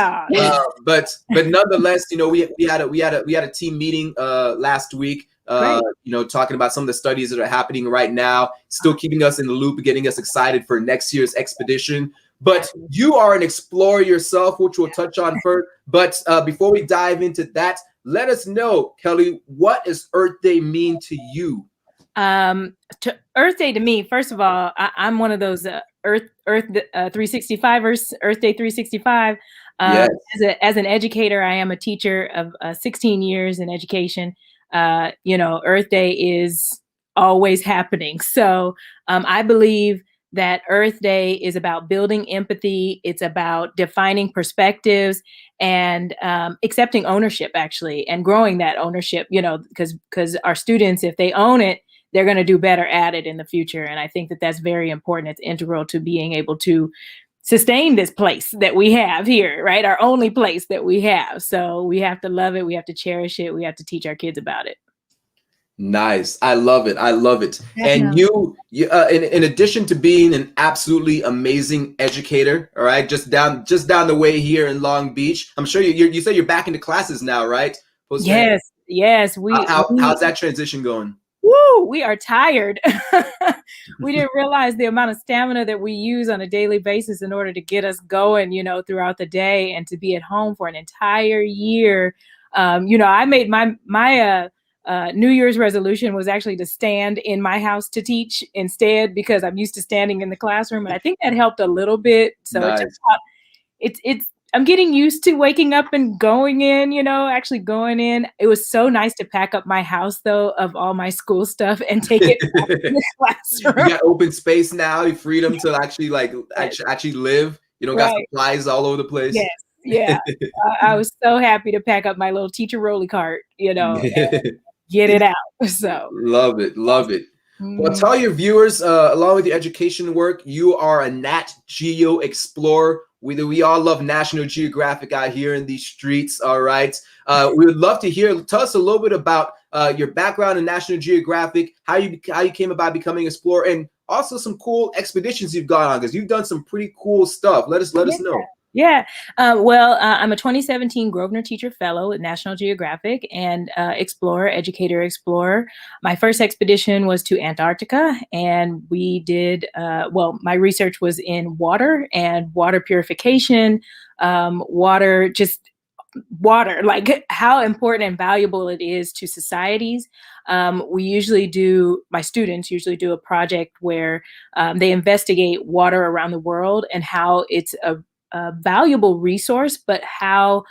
Speaker 1: But nonetheless, we had a team meeting last week. Talking about some of the studies that are happening right now, still keeping us in the loop, getting us excited for next year's expedition. But you are an explorer yourself, which we'll touch on first. But before we dive into that, let us know, Kelly, what does Earth Day mean to you?
Speaker 5: To Earth Day to me, first of all, I'm one of those Earth 365 or Earth Day 365.
Speaker 1: Yes.
Speaker 5: As an educator, I am a teacher of 16 years in education. Earth Day is always happening. So I believe that Earth Day is about building empathy. It's about defining perspectives and accepting ownership, actually, and growing that ownership, because our students, if they own it, they're going to do better at it in the future. And I think that that's very important. It's integral to being able to sustain this place that we have here, right? Our only place that we have. So we have to love it. We have to cherish it. We have to teach our kids about it.
Speaker 1: Nice. I love it. I love it.
Speaker 2: Definitely.
Speaker 1: And you in addition to being an absolutely amazing educator, all right, just down the way here in Long Beach, I'm sure you say you're back into classes now, right?
Speaker 5: Yes.
Speaker 1: How's that transition going?
Speaker 5: Woo, we are tired. We didn't realize the amount of stamina that we use on a daily basis in order to get us going, throughout the day, and to be at home for an entire year. I made my New Year's resolution was actually to stand in my house to teach instead, because I'm used to standing in the classroom, and I think that helped a little bit. So
Speaker 1: nice.
Speaker 5: it's I'm getting used to waking up and going in, actually going in. It was so nice to pack up my house, though, of all my school stuff and take it back to the classroom.
Speaker 1: You got open space now, you freedom to actually actually live. You don't got supplies all over the place.
Speaker 5: Yes. Yeah. I was so happy to pack up my little teacher rolly cart, and get it out. So
Speaker 1: love it. Well, tell your viewers, along with your education work, you are a Nat Geo explorer. We all love National Geographic out here in these streets. All right. We would love to hear. Tell us a little bit about your background in National Geographic, how you came about becoming an explorer, and also some cool expeditions you've gone on, because you've done some pretty cool stuff. Let us know.
Speaker 5: Yeah. I'm a 2017 Grosvenor Teacher Fellow at National Geographic and educator explorer. My first expedition was to Antarctica, and we did, my research was in water and water purification, water, like how important and valuable it is to societies. My students usually do a project where they investigate water around the world and how it's a valuable resource, but how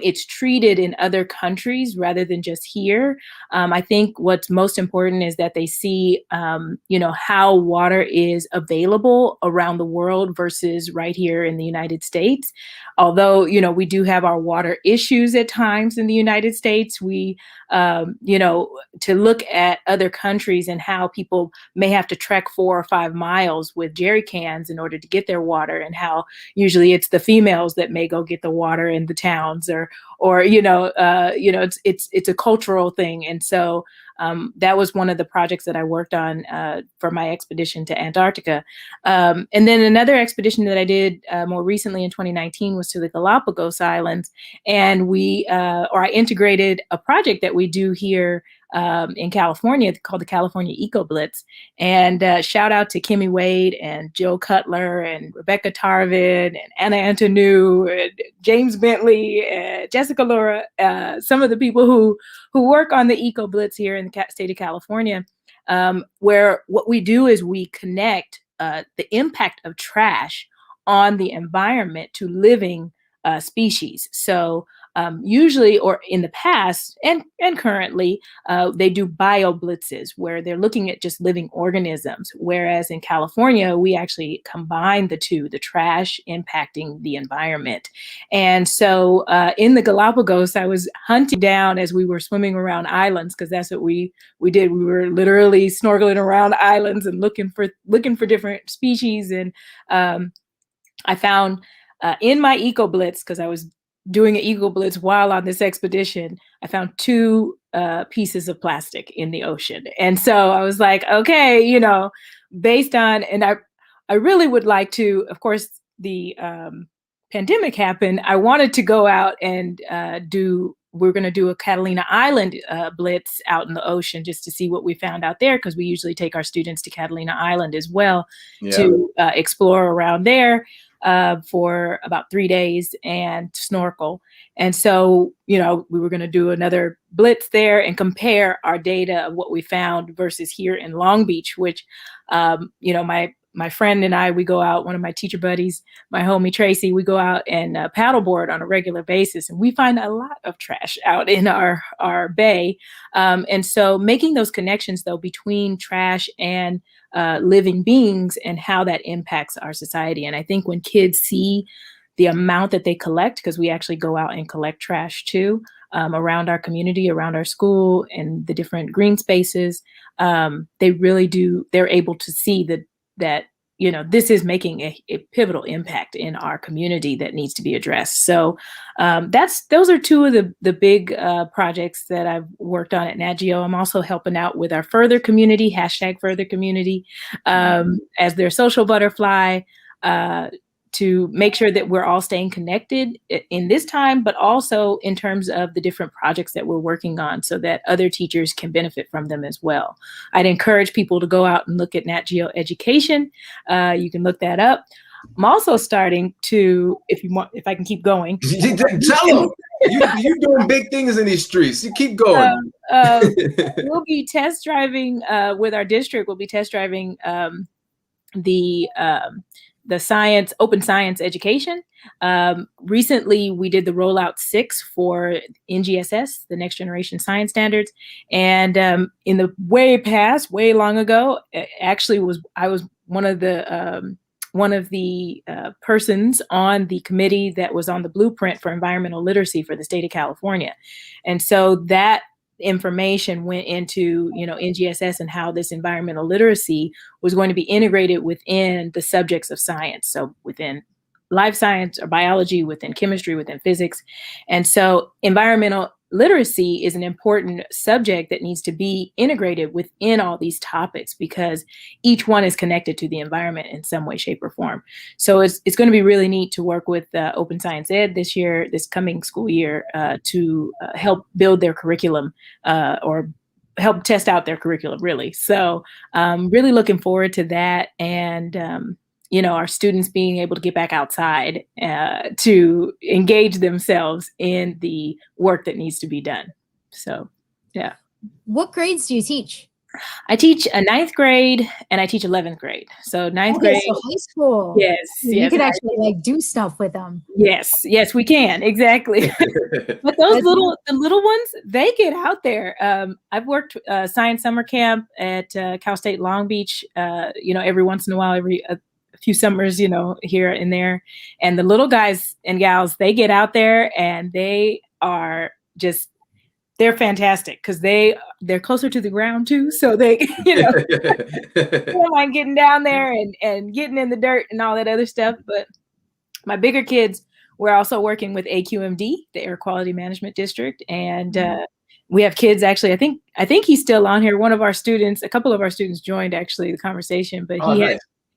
Speaker 5: it's treated in other countries rather than just here. I think what's most important is that they see, how water is available around the world versus right here in the United States. Although, we do have our water issues at times in the United States, we, to look at other countries and how people may have to trek 4 or 5 miles with jerry cans in order to get their water, and how usually it's the females that may go get the water in the towns, or it's a cultural thing. And so that was one of the projects that I worked on for my expedition to Antarctica. And then another expedition that I did more recently in 2019 was to the Galapagos Islands. And I integrated a project that we do here in California called the California Ecoblitz. And shout out to Kimmy Wade and Jill Cutler and Rebecca Tarvin and Anna Antonou and James Bentley and Jessica Laura, some of the people who work on the Ecoblitz here in the state of California, where what we do is we connect the impact of trash on the environment to living species. So usually, or in the past and currently, they do bioblitzes where they're looking at just living organisms. Whereas in California, we actually combine the two, the trash impacting the environment. And so in the Galapagos, I was hunting down as we were swimming around islands, because that's what we did. We were literally snorkeling around islands and looking for different species. And I found in my Ecoblitz, because I was doing an Ecoblitz while on this expedition, I found 2 pieces of plastic in the ocean. And so I was like, okay, based on, and I really would like to, of course, the pandemic happened. I wanted to go out and we're going to do a Catalina Island blitz out in the ocean just to see what we found out there, because we usually take our students to Catalina Island as well to explore around there for about 3 days and snorkel. And so, we were going to do another blitz there and compare our data of what we found versus here in Long Beach, which, my my friend and I, we go out, one of my teacher buddies, my homie Tracy, we go out and paddleboard on a regular basis, and we find a lot of trash out in our bay. And so making those connections, though, between trash and living beings and how that impacts our society. And I think when kids see the amount that they collect, because we actually go out and collect trash too, around our community, around our school, and the different green spaces, they really do, they're able to see that this is making a pivotal impact in our community that needs to be addressed. So those are two of the big projects that I've worked on at Nat Geo. I'm also helping out with our Further community, #FurtherCommunity, as their social butterfly, to make sure that we're all staying connected in this time, but also in terms of the different projects that we're working on so that other teachers can benefit from them as well. I'd encourage people to go out and look at Nat Geo Education. You can look that up. I'm also starting to, if I can keep going.
Speaker 1: Tell them. You're doing big things in these streets. You keep going.
Speaker 5: We'll be test driving with our district. We'll be test driving the open science education. Recently, we did the rollout 6 for NGSS, the Next Generation Science Standards. And in the way long ago, actually I was one of the persons on the committee that was on the blueprint for environmental literacy for the state of California. And so that information went into NGSS and how this environmental literacy was going to be integrated within the subjects of science. So within life science or biology, within chemistry, within physics. And so environmental literacy is an important subject that needs to be integrated within all these topics because each one is connected to the environment in some way, shape, or form. So it's going to be really neat to work with Open Science Ed this coming school year, to help build their curriculum or help test out their curriculum, really. So really looking forward to that. And our students being able to get back outside to engage themselves in the work that needs to be done. So, yeah.
Speaker 2: What grades do you teach?
Speaker 5: I teach a 9th grade and I teach 11th grade. So 9th grade. So
Speaker 2: high school.
Speaker 5: Yes.
Speaker 2: You could actually do stuff with them.
Speaker 5: Yes, we can. Exactly. But the little ones, they get out there. I've worked science summer camp at Cal State Long Beach, every once in a while, a few summers, here and there. And the little guys and gals, they get out there and they are they're fantastic because they're closer to the ground too. So they, don't mind getting down there and getting in the dirt and all that other stuff. But my bigger kids, we're also working with AQMD, the Air Quality Management District. And we have kids, actually, I think he's still on here. A couple of our students joined actually the conversation, but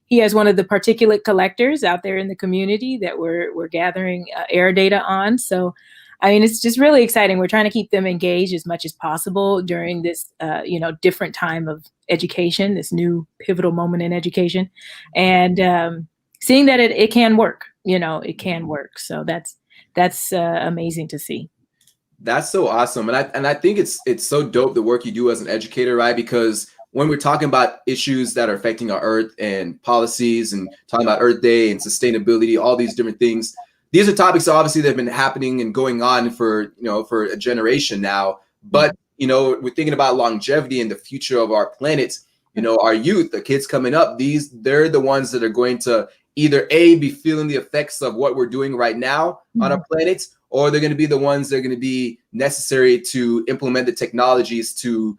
Speaker 5: he has one of the particulate collectors out there in the community that we're gathering air data on. So, I mean, it's just really exciting. We're trying to keep them engaged as much as possible during this, different time of education, this new pivotal moment in education, and seeing that it can work. It can work. So that's amazing to see.
Speaker 1: That's so awesome, and I think it's so dope the work you do as an educator, right? Because when we're talking about issues that are affecting our Earth and policies and talking about Earth Day and sustainability, all these different things, these are topics obviously that have been happening and going on for a generation now. But, we're thinking about longevity and the future of our planet. Our youth, the kids coming up, they're the ones that are going to either be feeling the effects of what we're doing right now on our planet, or they're going to be the ones that are going to be necessary to implement the technologies to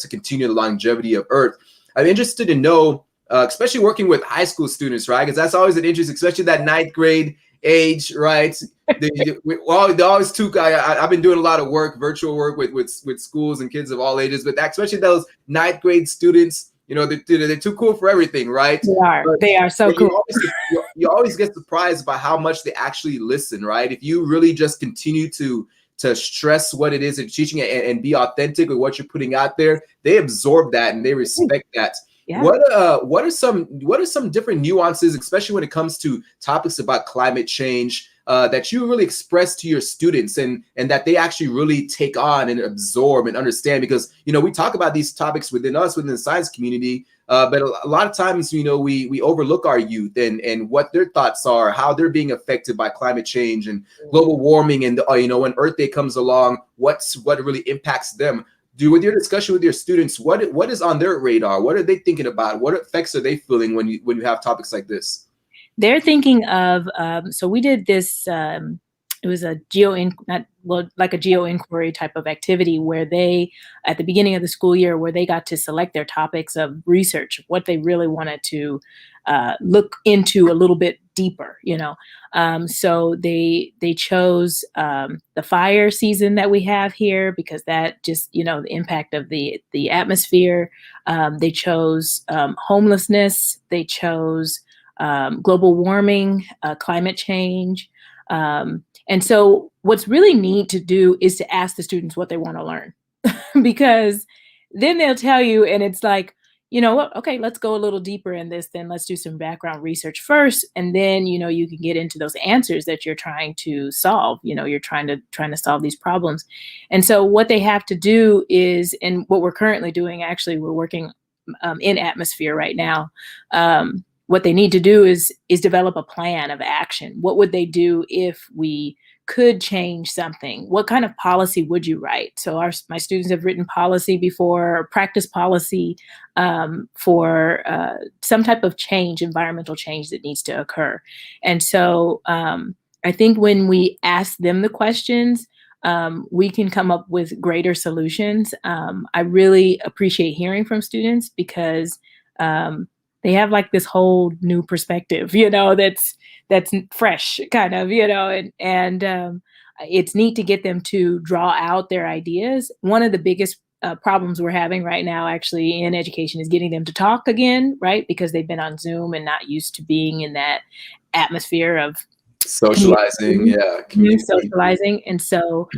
Speaker 1: continue the longevity of Earth. I'm interested to know, especially working with high school students, right? Because that's always an interest, especially that 9th grade age, right? They always took. I've been doing a lot of virtual work with schools and kids of all ages, but especially those 9th grade students, they're too cool for everything, right?
Speaker 5: They are so cool.
Speaker 1: You always get surprised by how much they actually listen, right? If you really just continue to stress what it is you're teaching and be authentic with what you're putting out there, they absorb that and they respect that. Yeah. What are some different nuances, especially when it comes to topics about climate change, that you really express to your students, and that they actually really take on and absorb and understand? Because, you know, we talk about these topics within the science community, but a lot of times, you know, we overlook our youth and what their thoughts are, how they're being affected by climate change and global warming, and you know, when Earth Day comes along, what really impacts them. With your discussion with your students, what is on their radar? What are they thinking about? What effects are they feeling when you have topics like this?
Speaker 5: They're thinking of, so we did this, it was a like a geo inquiry type of activity where they, at the beginning of the school year, where they got to select their topics of research, what they really wanted to look into a little bit deeper, you know. So they chose the fire season that we have here, because that just, you know, the impact of the atmosphere. They chose homelessness. They chose global warming, climate change. And so what's really neat to do is to ask the students what they want to learn, because then they'll tell you, and it's like, you know what, okay, let's go a little deeper in this, then let's do some background research first. And then, you know, you can get into those answers that you're trying to solve. You know, you're trying to solve these problems. And so what they have to do is, and what we're currently doing, actually, we're working in atmosphere right now. What they need to do is develop a plan of action. What would they do if we could change something? What kind of policy would you write? So my students have written policy before, practice policy for some type of change, environmental change that needs to occur. And so I think when we ask them the questions, we can come up with greater solutions. I really appreciate hearing from students, because they have like this whole new perspective, you know, that's fresh, kind of, you know, and it's neat to get them to draw out their ideas. One of the biggest problems we're having right now, actually, in education is getting them to talk again, right? Because they've been on Zoom and not used to being in that atmosphere of
Speaker 1: socializing,
Speaker 5: socializing. And so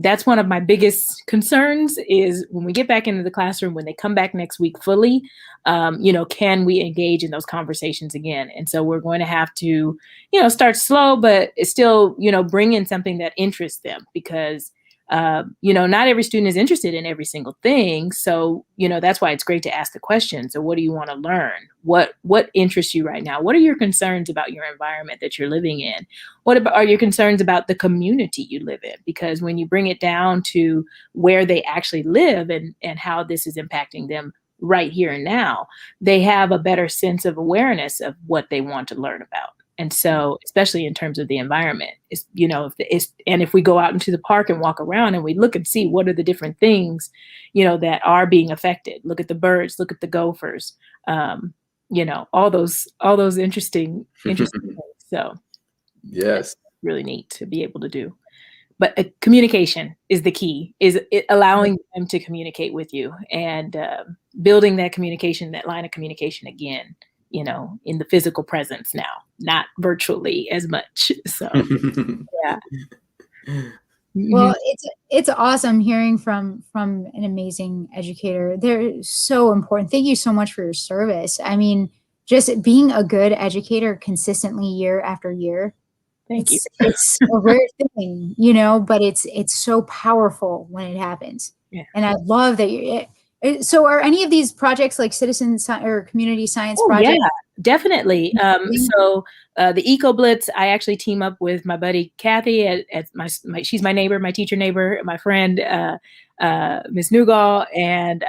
Speaker 5: that's one of my biggest concerns, is when we get back into the classroom, when they come back next week fully, you know, can we engage in those conversations again? And so we're going to have to, you know, start slow, but still, you know, bring in something that interests them, because you know, not every student is interested in every single thing. So, you know, that's why it's great to ask the question. So what do you want to learn? What interests you right now? What are your concerns about your environment that you're living in? What are your concerns about the community you live in? Because when you bring it down to where they actually live and how this is impacting them right here and now, they have a better sense of awareness of what they want to learn about. And so, especially in terms of the environment, is, you know, if we go out into the park and walk around and we look and see what are the different things, you know, that are being affected. Look at the birds, look at the gophers, you know, all those interesting things. So,
Speaker 1: yes,
Speaker 5: really neat to be able to do. But communication is the key, is it allowing them to communicate with you, and building that communication, that line of communication again, you know, in the physical presence now, not virtually as much. So, yeah.
Speaker 2: Well, it's awesome hearing from an amazing educator. They're so important. Thank you so much for your service. I mean, just being a good educator consistently year after year.
Speaker 5: Thank you.
Speaker 2: It's a rare thing, you know, but it's so powerful when it happens.
Speaker 5: Yeah.
Speaker 2: And I love that you. So are any of these projects like citizen or community science projects?
Speaker 5: Yeah, definitely. So the Ecoblitz, I actually team up with my buddy Kathy at my she's my neighbor, my teacher neighbor, my friend Miss Newgall, and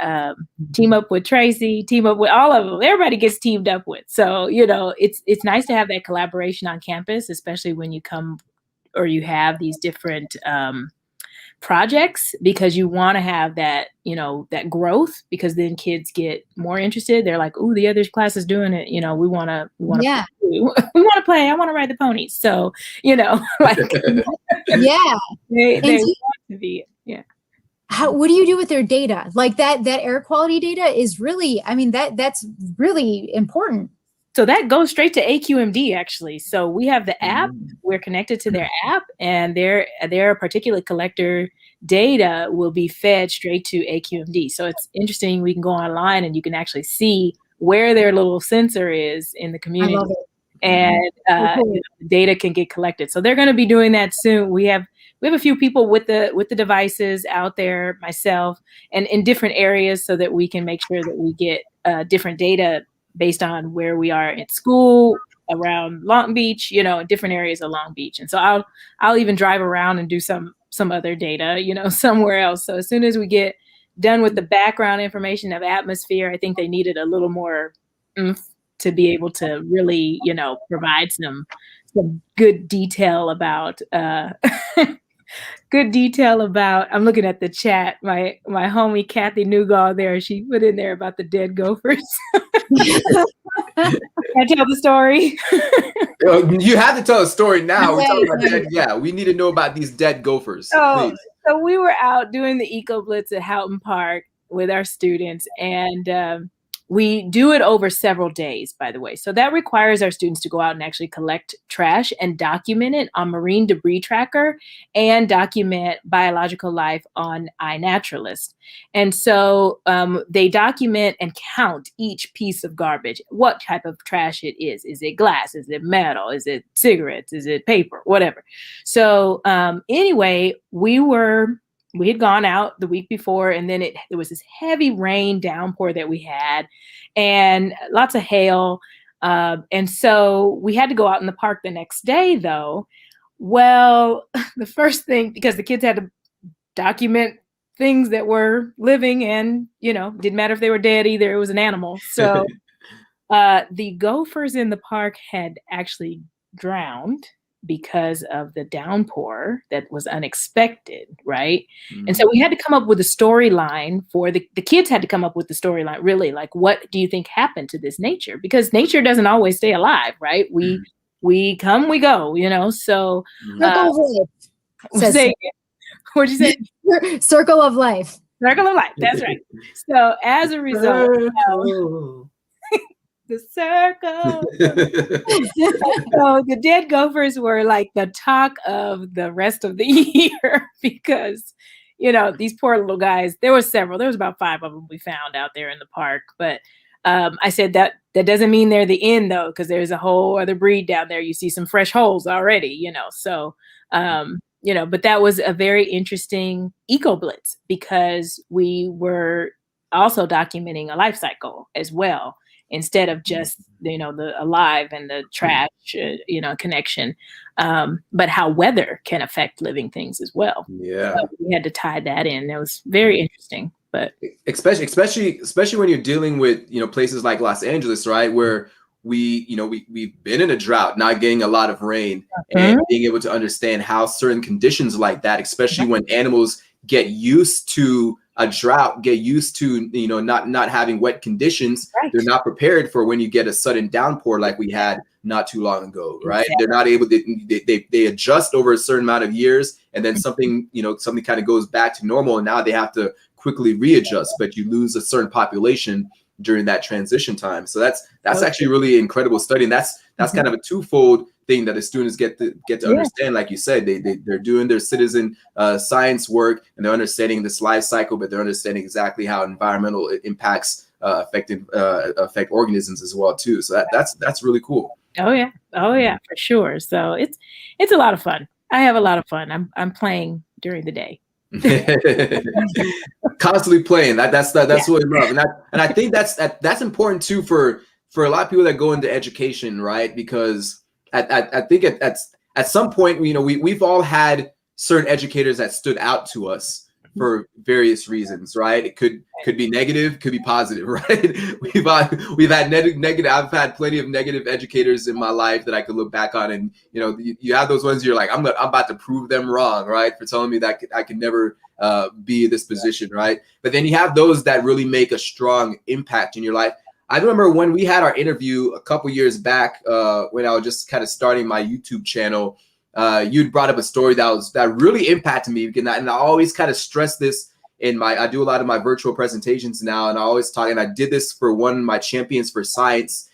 Speaker 5: team up with Tracy, team up with all of them. Everybody gets teamed up with. So, you know, it's nice to have that collaboration on campus, especially when you come or you have these different projects, because you want to have that, you know, that growth, because then kids get more interested. They're like, "Ooh, the other class is doing it. You know, we want to we want to play. I want to ride the ponies." So, you know, like,
Speaker 2: yeah,
Speaker 5: they want to be, yeah.
Speaker 2: What do you do with their data? Like that air quality data is really, I mean, that's really important.
Speaker 5: So that goes straight to AQMD, actually. So we have the app, we're connected to their app, and their particulate collector data will be fed straight to AQMD. So it's interesting. We can go online and you can actually see where their little sensor is in the community.
Speaker 2: I love it.
Speaker 5: and data can get collected. So they're going to be doing that soon. We have a few people with the devices out there, myself, and in different areas, so that we can make sure that we get different data based on where we are at school, around Long Beach, different areas of Long Beach. And so I'll even drive around and do some other data, somewhere else. So as soon as we get done with the background information of atmosphere, I think they needed a little more oomph to be able to really, provide some good detail about I'm looking at the chat. My homie Kathy Newgall there, she put in there about the dead gophers. Can I tell the story?
Speaker 1: You have to tell a story now. We're talking about dead. Yeah, we need to know about these dead gophers. Please.
Speaker 5: So we were out doing the Ecoblitz at Houghton Park with our students, and we do it over several days, by the way. So that requires our students to go out and actually collect trash and document it on Marine Debris Tracker and document biological life on iNaturalist. And so they document and count each piece of garbage, what type of trash it is. Is it glass? Is it metal? Is it cigarettes? Is it paper? Whatever. So anyway, we had gone out the week before, and then there was this heavy rain downpour that we had and lots of hail. And so we had to go out in the park the next day, though. Well, the first thing, because the kids had to document things that were living and, didn't matter if they were dead either. It was an animal. So the gophers in the park had actually drowned because of the downpour that was unexpected, right? Mm-hmm. And so we had to come up with a storyline for the kids had to come up with the storyline, really, like, what do you think happened to this nature? Because nature doesn't always stay alive, right? We come, we go, so. What'd you say?
Speaker 2: Circle of life.
Speaker 5: Circle of life, that's right. So as a result, the circle. So the dead gophers were like the talk of the rest of the year because, these poor little guys, there were several, there was about 5 of them we found out there in the park. But I said that doesn't mean they're the end, though, because there's a whole other breed down there. You see some fresh holes already, so, but that was a very interesting Ecoblitz because we were also documenting a life cycle as well, instead of just, the alive and the trash, connection, but how weather can affect living things as well.
Speaker 1: Yeah.
Speaker 5: So we had to tie that in. That was very interesting, but
Speaker 1: especially when you're dealing with, places like Los Angeles, right? Where we've been in a drought, not getting a lot of rain, and being able to understand how certain conditions like that, especially when animals get used to a drought, get used to, not having wet conditions. Right. They're not prepared for when you get a sudden downpour like we had not too long ago, right? Exactly. They're not able to, they adjust over a certain amount of years, and then something kind of goes back to normal, and now they have to quickly readjust, but you lose a certain population during that transition time. So that's actually really incredible study. And that's kind of a twofold thing that the students get to understand. Like you said, they're doing their citizen science work, and they're understanding this life cycle, but they're understanding exactly how environmental impacts affect organisms as well too. So that's really cool.
Speaker 5: Oh yeah, for sure. So it's a lot of fun. I have a lot of fun. I'm playing during the day.
Speaker 1: Constantly playing. That's what I love, and I think that's important too for a lot of people that go into education, right? Because I think at some point, we've all had certain educators that stood out to us for various reasons, right? It could be negative, could be positive, right? We've had negative. I've had plenty of negative educators in my life that I could look back on, and you have those ones you're like, I'm about to prove them wrong, right? For telling me that I could never be in this position, right? But then you have those that really make a strong impact in your life. I remember when we had our interview a couple years back, when I was just kind of starting my YouTube channel. You'd brought up a story that really impacted me, and I always kind of stress this I do a lot of my virtual presentations now, and I always talk, and I did this for one of my Champions for Science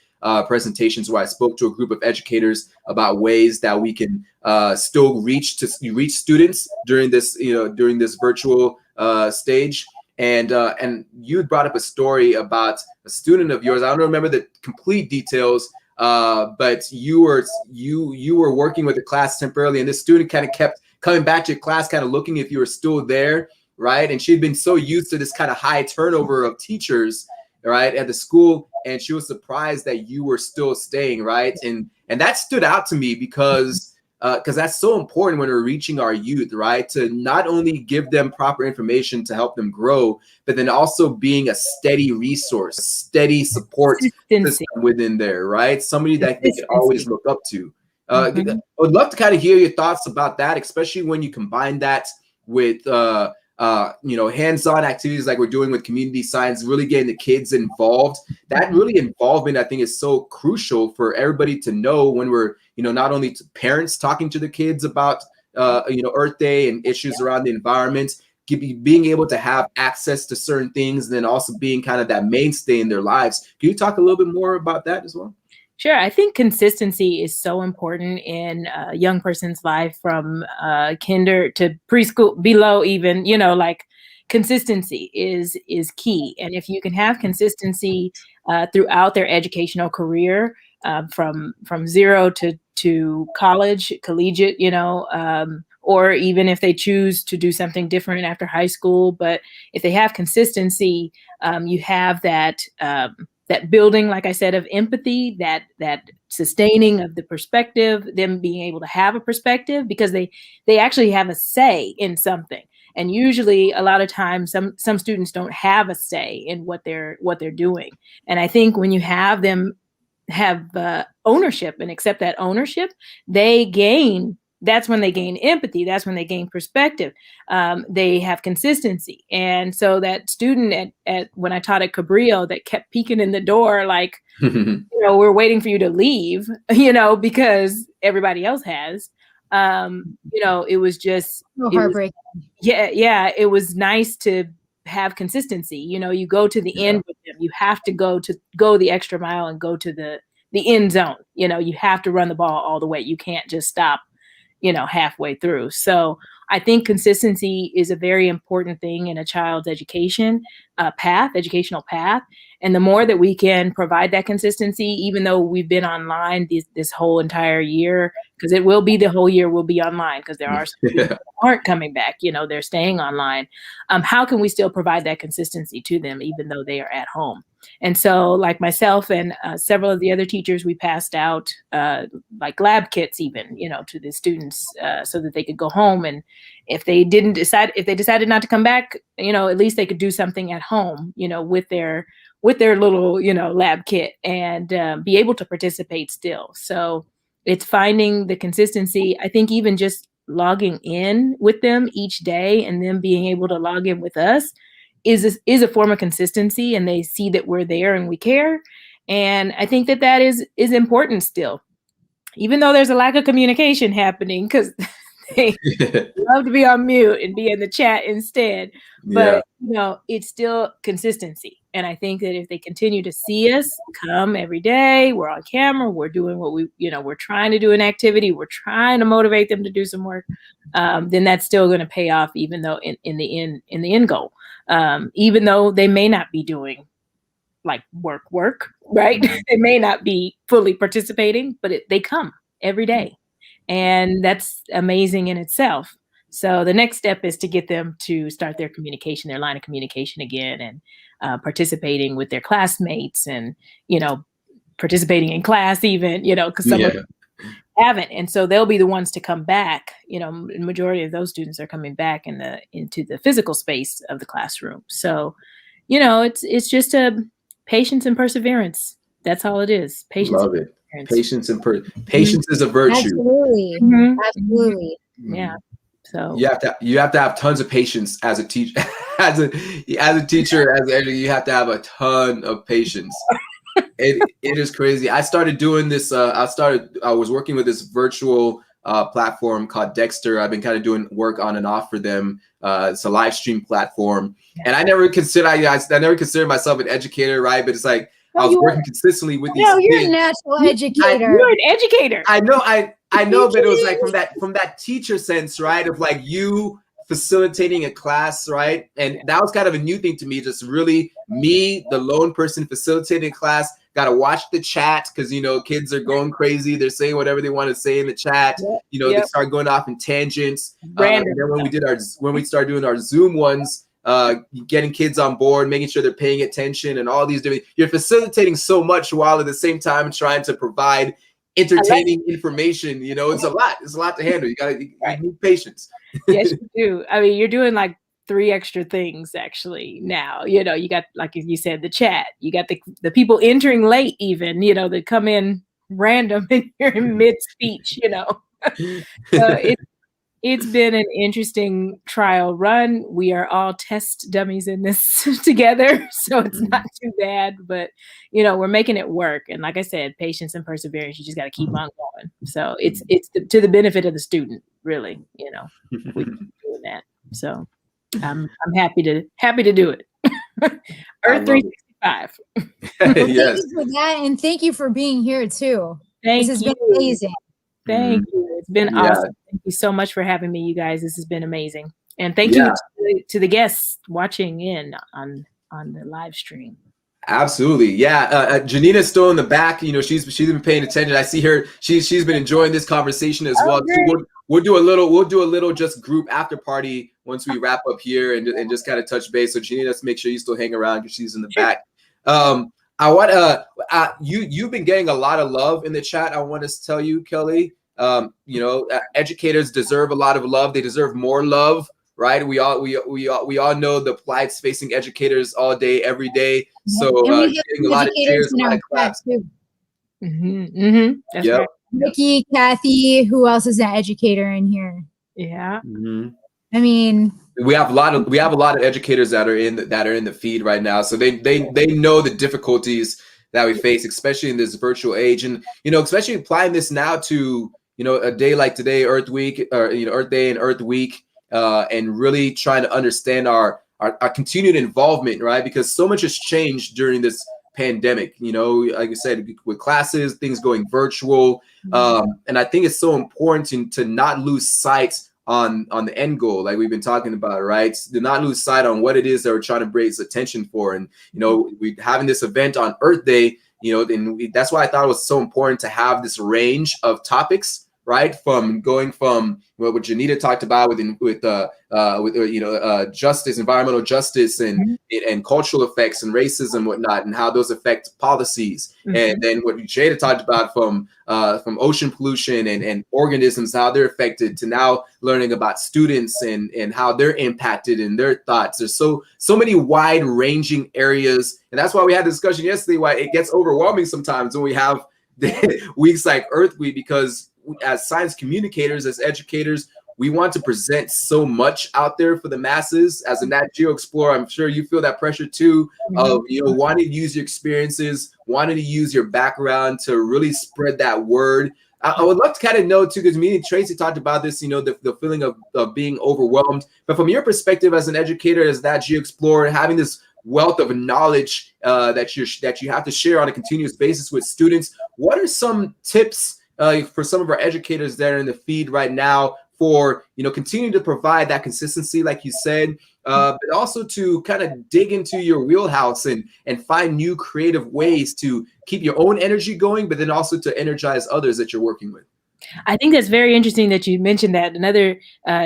Speaker 1: presentations, where I spoke to a group of educators about ways that we can still reach students during this virtual stage. And you brought up a story about a student of yours. I don't remember the complete details, but you were working with the class temporarily, and this student kind of kept coming back to your class, kind of looking if you were still there, right? And she'd been so used to this kind of high turnover of teachers, right, at the school, and she was surprised that you were still staying, right? And that stood out to me because that's so important when we're reaching our youth, right? To not only give them proper information to help them grow, but then also being a steady resource, steady support system within there, right? Somebody that they can always look up to. I would love to kind of hear your thoughts about that, especially when you combine that with hands-on activities like we're doing with community science, really getting the kids involved. That really involvement, I think, is so crucial for everybody to know when we're, not only parents talking to the kids about, Earth Day and issues around the environment, being able to have access to certain things, and then also being kind of that mainstay in their lives. Can you talk a little bit more about that as well?
Speaker 5: Sure. I think consistency is so important in a young person's life, from kinder to preschool, below even, like consistency is key. And if you can have consistency throughout their educational career, from zero to college, collegiate, or even if they choose to do something different after high school. But if they have consistency, you have that building, like I said, of empathy, that sustaining of the perspective, them being able to have a perspective, because they actually have a say in something. And usually a lot of times some students don't have a say in what they're doing. And I think when you have them have ownership and accept that ownership, that's when they gain empathy. That's when they gain perspective. They have consistency. And so that student at when I taught at Cabrillo that kept peeking in the door, like, we're waiting for you to leave, because everybody else has, it was just
Speaker 2: heartbreaking.
Speaker 5: Yeah. It was nice to have consistency. You go to the end with them. You have to go the extra mile and go to the end zone. You have to run the ball all the way. You can't just stop halfway through. So I think consistency is a very important thing in a child's educational path. And the more that we can provide that consistency, even though we've been online this whole entire year, because it will be the whole year will be online, because there are some people that aren't coming back, they're staying online. How can we still provide that consistency to them, even though they are at home? And so, like myself and several of the other teachers, we passed out like lab kits, even, to the students, so that they could go home. And if they decided not to come back, at least they could do something at home, with their little, lab kit, and be able to participate still. So it's finding the consistency. I think even just logging in with them each day and them being able to log in with us is a form of consistency, and they see that we're there and we care. And I think that is important still, even though there's a lack of communication happening, because they love to be on mute and be in the chat instead. But it's still consistency. And I think that if they continue to see us come every day, we're on camera, we're doing what we're trying to do an activity, we're trying to motivate them to do some work, then that's still going to pay off, even though in the end goal, even though they may not be doing like work, right? They may not be fully participating, but they come every day. And that's amazing in itself. So the next step is to get them to start their line of communication again, and participating with their classmates, and, participating in class even, because some of them haven't. And so they'll be the ones to come back. The majority of those students are coming back into the physical space of the classroom. So, it's just a patience and perseverance. That's all it is. Patience.
Speaker 1: Love it. Patience patience is a virtue.
Speaker 2: Absolutely. Absolutely.
Speaker 5: Yeah. So
Speaker 1: you have to have tons of patience as a teacher. as a teacher, you have to have a ton of patience. It is crazy. I started doing this. I was working with this virtual platform called Dexter. I've been kind of doing work on and off for them. It's a live stream platform, and I never considered myself an educator, right? But it's like, I was working consistently with these kids.
Speaker 2: You're a national educator.
Speaker 5: You're an educator.
Speaker 1: I know, but it was like from that teacher sense, right? Of like you facilitating a class, right? And that was kind of a new thing to me, just really me, the lone person facilitating a class, got to watch the chat because, you know, kids are going crazy. They're saying whatever they want to say in the chat.
Speaker 5: Yep.
Speaker 1: You know, they start going off in tangents.
Speaker 5: Random
Speaker 1: And then when we start doing our Zoom ones, getting kids on board, making sure they're paying attention, and all these different, you're facilitating so much while at the same time trying to provide entertaining information. You know, it's a lot to handle. You need patience.
Speaker 5: Yes, you do. I mean, you're doing like 3 extra things actually now. You know, you got, like you said, the chat, you got the people entering late even, you know, that come in random and you're in mid speech, you know. So it's been an interesting trial run. We are all test dummies in this together, so it's not too bad, but you know, we're making it work. And like I said, patience and perseverance, you just got to keep on going. So it's to the benefit of the student, really, you know, we keep doing that. So I'm happy to do it. Earth 365.
Speaker 2: Well, thank you for that, and thank you for being here too. This has been amazing.
Speaker 5: Thank you. It's been awesome. Thank you so much for having me, you guys. This has been amazing. And thank you to the guests watching in on the live stream.
Speaker 1: Absolutely. Yeah. Janina's still in the back. You know, she's been paying attention. I see her. She's been enjoying this conversation as well. So we'll do a little just group after party once we wrap up here and just kind of touch base. So Janina, let's make sure you still hang around because she's in the back. I want you've been getting a lot of love in the chat. I want to tell you, Kelly, you know, educators deserve a lot of love. They deserve more love, right? We all know the plights facing educators all day, every day. So getting a lot of cheers, a lot of claps.
Speaker 5: That's right.
Speaker 2: Nikki, Kathy, who else is an educator in here?
Speaker 5: Yeah.
Speaker 2: I mean,
Speaker 1: we have a lot of educators that are in the feed right now, so they know the difficulties that we face, especially in this virtual age, and you know, especially applying this now to, you know, a day like today, Earth Week, or you know, Earth Day and Earth Week, and really trying to understand our continued involvement, right? Because so much has changed during this pandemic. You know, like I said, with classes, things going virtual, and I think it's so important to not lose sight on the end goal, like we've been talking about, right? To not lose sight on what it is that we're trying to raise attention for. And you know, we having this event on Earth Day, you know, and that's why I thought it was so important to have this range of topics, right? From going from what Janita talked about with you know, justice, environmental justice, and cultural effects and racism and whatnot, and how those affect policies. And then what Jada talked about from ocean pollution and organisms, how they're affected, to now learning about students and how they're impacted in their thoughts. There's so many wide ranging areas. And that's why we had a discussion yesterday, why it gets overwhelming sometimes when we have weeks like Earth Week, because as science communicators, as educators, we want to present so much out there for the masses. As a Nat Geo explorer, I'm sure you feel that pressure too, of, you know, wanting to use your experiences, wanting to use your background to really spread that word. I would love to kind of know too, because me and Tracy talked about this, you know, the feeling of being overwhelmed. But from your perspective as an educator, as Nat Geo explorer, having this wealth of knowledge that you have to share on a continuous basis with students, what are some tips for some of our educators that are in the feed right now for, you know, continuing to provide that consistency, like you said, but also to kind of dig into your wheelhouse and find new creative ways to keep your own energy going, but then also to energize others that you're working with?
Speaker 5: I think that's very interesting that you mentioned that. Another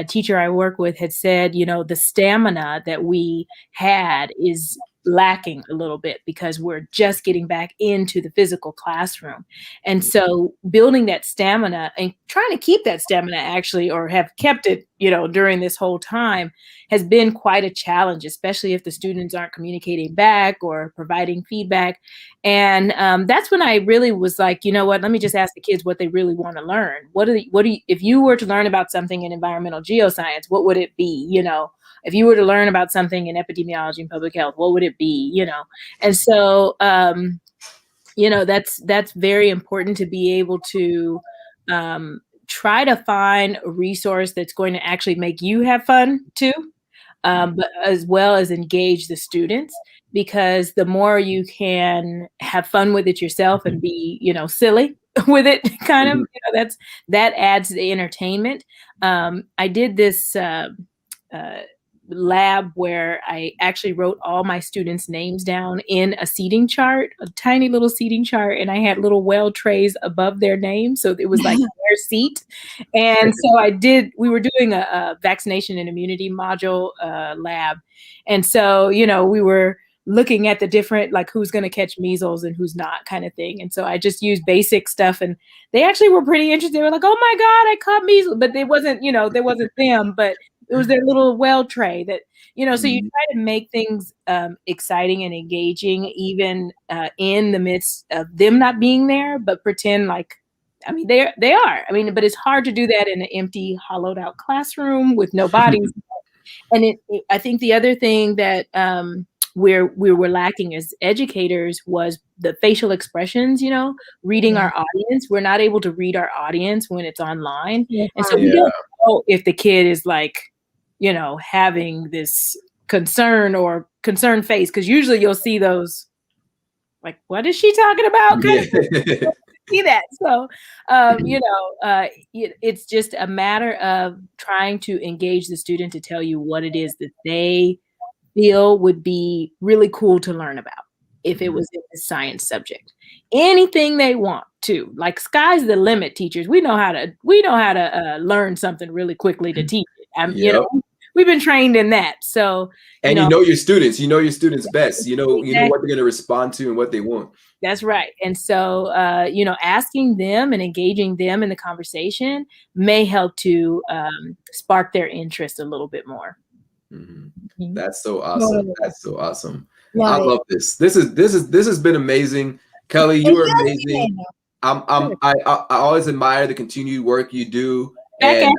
Speaker 5: teacher I work with had said, you know, the stamina that we had is lacking a little bit because we're just getting back into the physical classroom. And so building that stamina and trying to keep that stamina actually, or have kept it, you know, during this whole time, has been quite a challenge, especially if the students aren't communicating back or providing feedback. And that's when I really was like, you know what, let me just ask the kids what they really want to learn. What do you, if you were to learn about something in environmental geoscience, what would it be? You know, if you were to learn about something in epidemiology and public health, what would it be? You know, and so, you know, that's very important to be able to try to find a resource that's going to actually make you have fun too, but as well as engage the students, because the more you can have fun with it yourself and be, you know, silly with it, kind of, you know, that adds the entertainment. I did this lab where I actually wrote all my students' names down in a seating chart, a tiny little seating chart, and I had little well trays above their names, so it was like their seat. And so we were doing a vaccination and immunity module lab, and so we were looking at the different, like who's going to catch measles and who's not, kind of thing. And so I just used basic stuff, and they actually were pretty interested. They were like, "Oh my God, I caught measles," but it wasn't, there wasn't them, but it was their little well tray that, so you try to make things exciting and engaging, even in the midst of them not being there, but pretend like, I mean, they are. I mean, but it's hard to do that in an empty, hollowed out classroom with no bodies. And I think the other thing that where we were lacking as educators was the facial expressions, reading our audience. We're not able to read our audience when it's online. And so we don't know if the kid is like, having this concern or concerned face, because usually you'll see those, like, what is she talking about? See that. So, it's just a matter of trying to engage the student to tell you what it is that they feel would be really cool to learn about if it was in a science subject. Anything they want to, like, sky's the limit, teachers. We know how to learn something really quickly to teach it. We've been trained in that. So,
Speaker 1: and you know your students best. You know what they're going to respond to and what they want.
Speaker 5: That's right. And so, asking them and engaging them in the conversation may help to spark their interest a little bit more.
Speaker 1: Mm-hmm. That's so awesome. That's so awesome. I love this. This has been amazing. Kelly, you are amazing. I always admire the continued work you do. And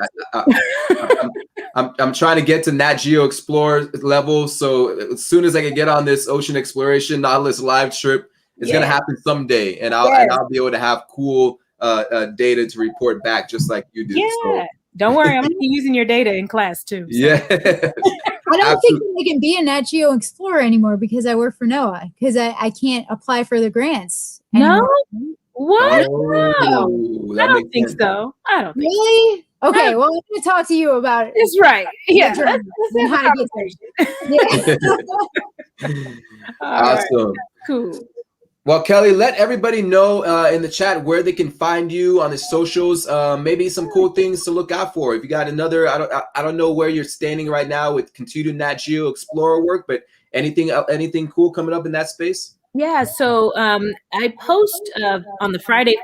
Speaker 1: I'm trying to get to Nat Geo Explorer level. So as soon as I can get on this ocean exploration Nautilus live trip, it's gonna happen someday, and I'll be able to have cool data to report back, just like you do.
Speaker 5: Yeah. So. Don't worry, I'm gonna be using your data in class too. So.
Speaker 1: Yeah.
Speaker 2: I don't think I can be a Nat Geo Explorer anymore because I work for NOAA, because I can't apply for the grants anymore.
Speaker 5: No? What?
Speaker 1: Oh,
Speaker 5: no. I don't think so. I don't think
Speaker 2: really? Okay, well, I'm going to talk to you about it.
Speaker 5: That's right. Yeah.
Speaker 2: Let's have a
Speaker 1: conversation. Awesome.
Speaker 5: Right. Cool.
Speaker 1: Well, Kelly, let everybody know in the chat where they can find you on the socials. Maybe some cool things to look out for. If you got another, I don't know where you're standing right now with continued Nat Geo Explorer work, but anything cool coming up in that space?
Speaker 5: Yeah, so I post on the Friday.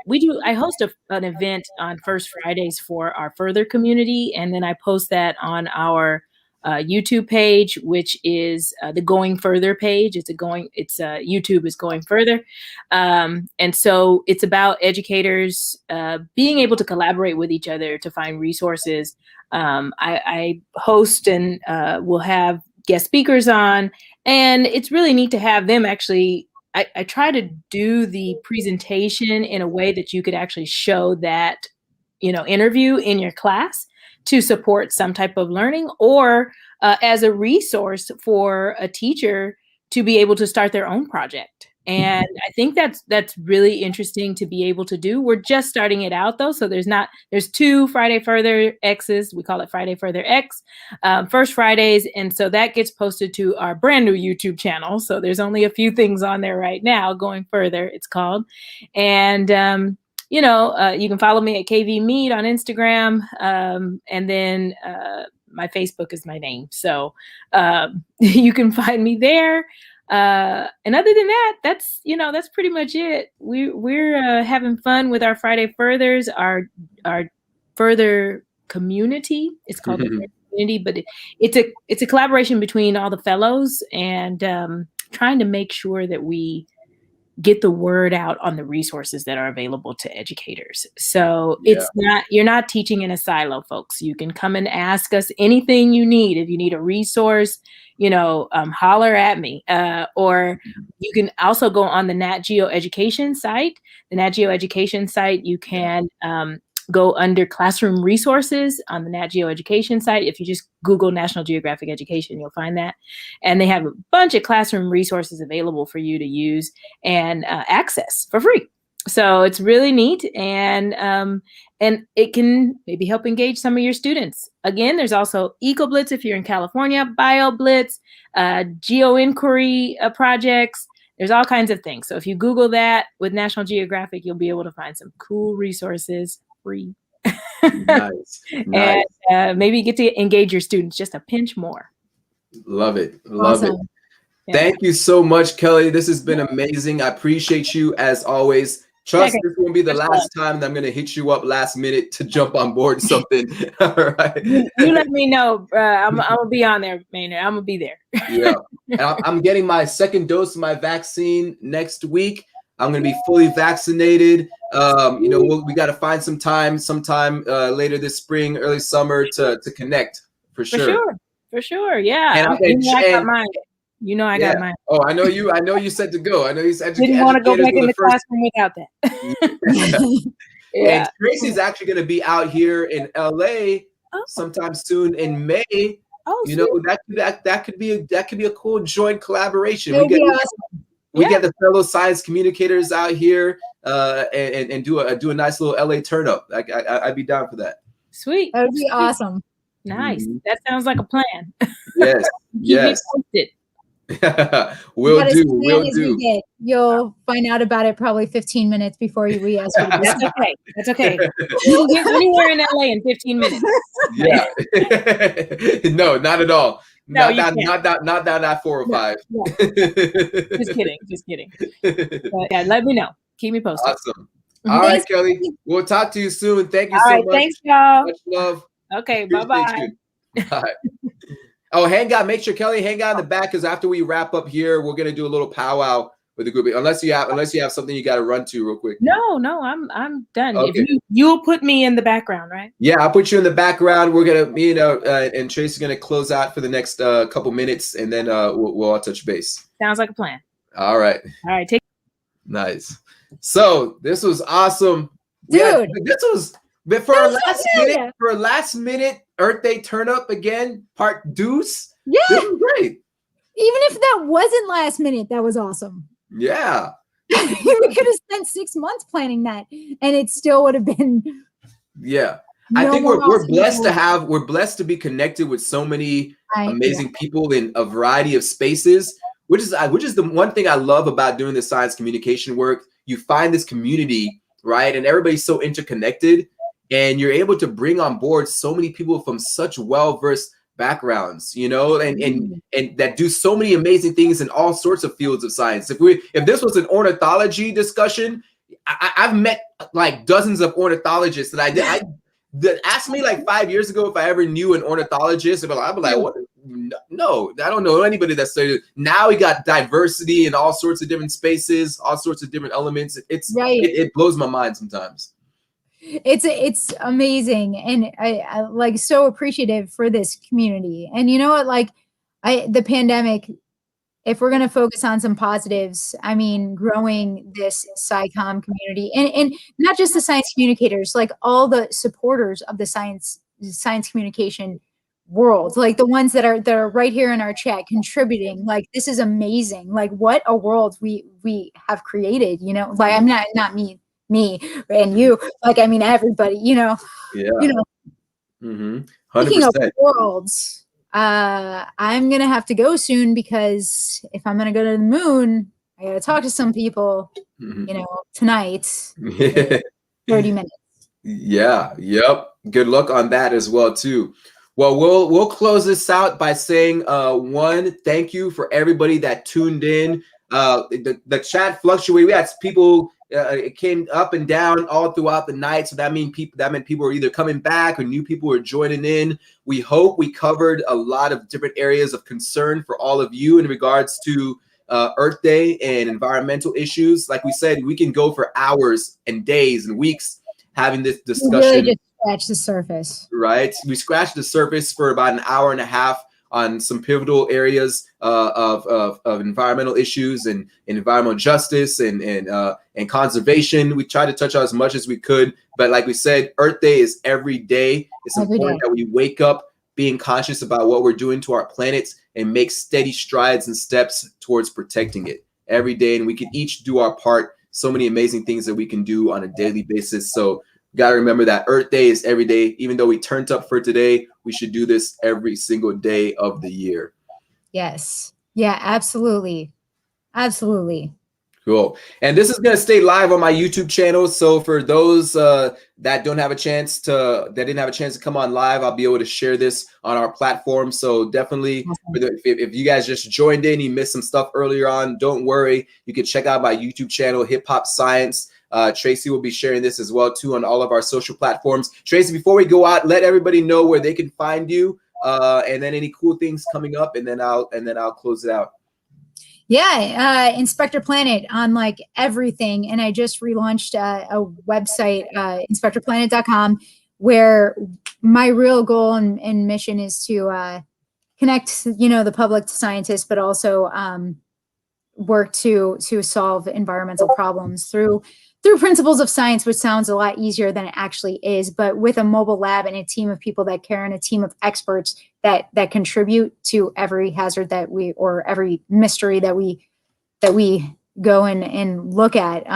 Speaker 5: I host an event on First Fridays for our Further community, and then I post that on our YouTube page, which is the Going Further page. YouTube is Going Further, and so it's about educators being able to collaborate with each other to find resources. I host and will have guest speakers on, and it's really neat to have them actually. I try to do the presentation in a way that you could actually show that, interview in your class to support some type of learning, or as a resource for a teacher to be able to start their own project. And I think that's really interesting to be able to do. We're just starting it out though. So there's 2 Friday Further X's. We call it Friday Further X, First Fridays. And so that gets posted to our brand new YouTube channel. So there's only a few things on there right now. Going Further, it's called. And, you can follow me at KV Mead on Instagram. And then my Facebook is my name. So you can find me there. And other than that, that's pretty much it. We're having fun with our Friday Furthers, our Further community. It's called the Further community, but it's a collaboration between all the fellows, and trying to make sure that we get the word out on the resources that are available to educators. So you're not teaching in a silo, folks. You can come and ask us anything you need. If you need a resource, holler at me. Or you can also go on the Nat Geo Education site. The Nat Geo Education site, you can go under classroom resources on the Nat Geo Education site. If you just Google National Geographic Education, you'll find that. And they have a bunch of classroom resources available for you to use and access for free. So it's really neat, and it can maybe help engage some of your students. Again, there's also Ecoblitz if you're in California, BioBlitz, GeoInquiry projects. There's all kinds of things. So if you Google that with National Geographic, you'll be able to find some cool resources free.
Speaker 1: Nice. Nice.
Speaker 5: And maybe get to engage your students just a pinch more.
Speaker 1: Love it. Love it.
Speaker 5: Yeah.
Speaker 1: Thank you so much, Kelly. This has been amazing. I appreciate you as always. Trust this won't be the last time that I'm going to hit you up last minute to jump on board something. All right.
Speaker 5: You let me know. I'm going to be on there, Maynard. I'm going to be there.
Speaker 1: Yeah. And I'm getting my second dose of my vaccine next week. I'm going to be fully vaccinated. You know, we got to find sometime later this spring, early summer to connect for sure.
Speaker 5: For sure. Yeah.
Speaker 1: And
Speaker 5: I got mine. You know, I got mine.
Speaker 1: Oh, I know you said to go. I know you said to
Speaker 5: didn't want to go back in the classroom without that.
Speaker 1: Yeah. And Tracy's actually going to be out here in LA sometime soon in May.
Speaker 5: Oh,
Speaker 1: you know, that could be a cool joint collaboration. We get the fellow science communicators out here and do a nice little LA turn up. I'd be down for that.
Speaker 2: Sweet. That would be awesome.
Speaker 5: Nice. That sounds like a plan.
Speaker 1: Yes. Yes. Will do.
Speaker 2: You'll find out about it probably 15 minutes before we ask you.
Speaker 5: That's okay. That's okay. You'll get anywhere in LA in 15 minutes.
Speaker 1: Yeah. No, not at all.
Speaker 5: No,
Speaker 1: not that 4 or 5.
Speaker 5: No. Just kidding. But yeah, let me know. Keep me posted.
Speaker 1: Awesome. All right, Kelly. We'll talk to you soon. Thank you so much.
Speaker 5: Thanks, y'all.
Speaker 1: Much love.
Speaker 5: Okay, bye-bye.
Speaker 1: Bye. Oh, make sure Kelly hang out in the back, because after we wrap up here, we're gonna do a little powwow with the group. Unless you have something you got to run to real quick.
Speaker 5: No, I'm done.
Speaker 1: Okay.
Speaker 5: If you'll put me in the background, right?
Speaker 1: Yeah, I'll put you in the background. We're gonna, and Tracy's gonna close out for the next couple minutes, and then we'll all touch base.
Speaker 5: Sounds like a plan.
Speaker 1: All right.
Speaker 5: Take.
Speaker 1: Nice. So this was awesome,
Speaker 2: dude.
Speaker 1: This was. But for a last minute Earth Day turn up again, part deuce.
Speaker 2: Yeah,
Speaker 1: this was great.
Speaker 2: Even if that wasn't last minute, that was awesome.
Speaker 1: Yeah.
Speaker 2: We could have spent 6 months planning that, and it still would have been.
Speaker 1: Yeah. I think we're blessed to be connected with so many amazing people in a variety of spaces, which is the one thing I love about doing the science communication work. You find this community, right? And everybody's so interconnected. And you're able to bring on board so many people from such well-versed backgrounds, and that do so many amazing things in all sorts of fields of science. If this was an ornithology discussion, I've met like dozens of ornithologists that asked me like 5 years ago if I ever knew an ornithologist. I'd be like, what? No, I don't know anybody that studied. Now we got diversity in all sorts of different spaces, all sorts of different elements. It blows my mind sometimes.
Speaker 2: It's amazing, and I like so appreciative for this community. And you know what, like the pandemic, if we're going to focus on some positives, I mean, growing this SciComm community, and not just the science communicators, like all the supporters of the science communication world, like the ones that are right here in our chat contributing. Like, this is amazing. Like, what a world we have created, like I'm not me and you, like, I mean, everybody,
Speaker 1: Yeah.
Speaker 2: 100%. Speaking of worlds, I'm going to have to go soon, because if I'm going to go to the moon, I got to talk to some people, tonight, 30 minutes.
Speaker 1: Yeah. Yep. Good luck on that as well, too. Well, we'll close this out by saying, one, thank you for everybody that tuned in. The chat fluctuated. We had people, it came up and down all throughout the night. So that meant people were either coming back or new people were joining in. We hope we covered a lot of different areas of concern for all of you in regards to Earth Day and environmental issues. Like we said, we can go for hours and days and weeks having this discussion.
Speaker 2: We really just scratch the surface.
Speaker 1: Right. We scratched the surface for about an hour and a half on some pivotal areas of environmental issues and environmental justice and conservation. We tried to touch on as much as we could, but like we said, Earth Day is every day. It's important that we wake up being conscious about what we're doing to our planet and make steady strides and steps towards protecting it every day. And we can each do our part so many amazing things that we can do on a daily basis. So got to remember that Earth Day is every day. Even though we turned up for today, we should do this every single day of the year.
Speaker 2: Yes. Yeah, absolutely. Absolutely.
Speaker 1: Cool. And this is going to stay live on my YouTube channel. So for those that didn't have a chance to come on live, I'll be able to share this on our platform. So definitely, if you guys just joined in, you missed some stuff earlier on, don't worry. You can check out my YouTube channel, Hip Hop Science. Tracy will be sharing this as well too on all of our social platforms. Tracy, before we go out, let everybody know where they can find you, and then any cool things coming up, and then I'll close it out.
Speaker 2: Yeah, Inspector Planet on like everything. And I just relaunched a website, inspectorplanet.com, where my real goal and mission is to connect, the public to scientists, but also work to solve environmental problems through principles of science, which sounds a lot easier than it actually is, but with a mobile lab and a team of people that care and a team of experts that contribute to every hazard or every mystery that we go and look at.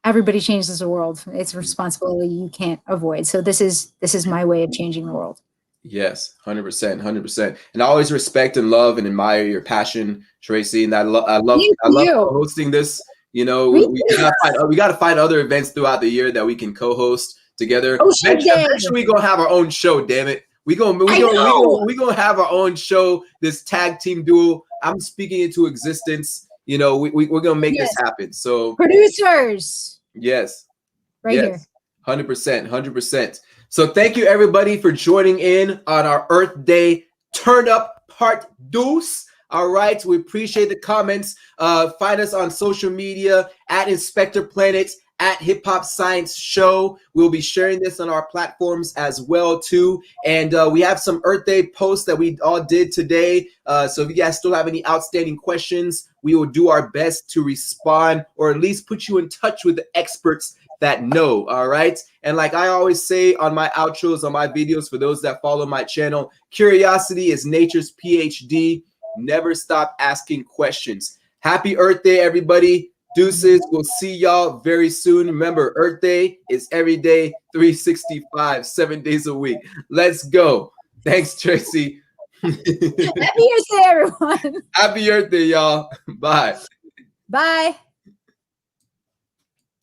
Speaker 2: Everybody changes the world. It's a responsibility you can't avoid. So this is my way of changing the world.
Speaker 1: Yes, 100%. And I always respect and love and admire your passion, Tracy. And I love hosting this. We gotta find other events throughout the year that we can co-host together. Eventually we gonna have our own show. Damn it, we gonna have our own show. This tag team duo. I'm speaking into existence. We're gonna make this happen. So
Speaker 2: producers.
Speaker 1: Yes.
Speaker 2: Here.
Speaker 1: 100%. So thank you everybody for joining in on our Earth Day Turn Up Part Deuce. All right, we appreciate the comments. Find us on social media at Inspector Planet, at Hip Hop Science Show. We'll be sharing this on our platforms as well too. And we have some Earth Day posts that we all did today. So if you guys still have any outstanding questions, we will do our best to respond, or at least put you in touch with the experts that know. All right. And like I always say on my outros, on my videos, for those that follow my channel, curiosity is nature's PhD. Never stop asking questions. Happy Earth Day, everybody. Deuces. We'll see y'all very soon. Remember, Earth Day is every day, 365, 7 days a week. Let's go. Thanks, Tracy.
Speaker 2: Happy Earth Day, everyone.
Speaker 1: Happy Earth Day, y'all. Bye.
Speaker 2: Bye.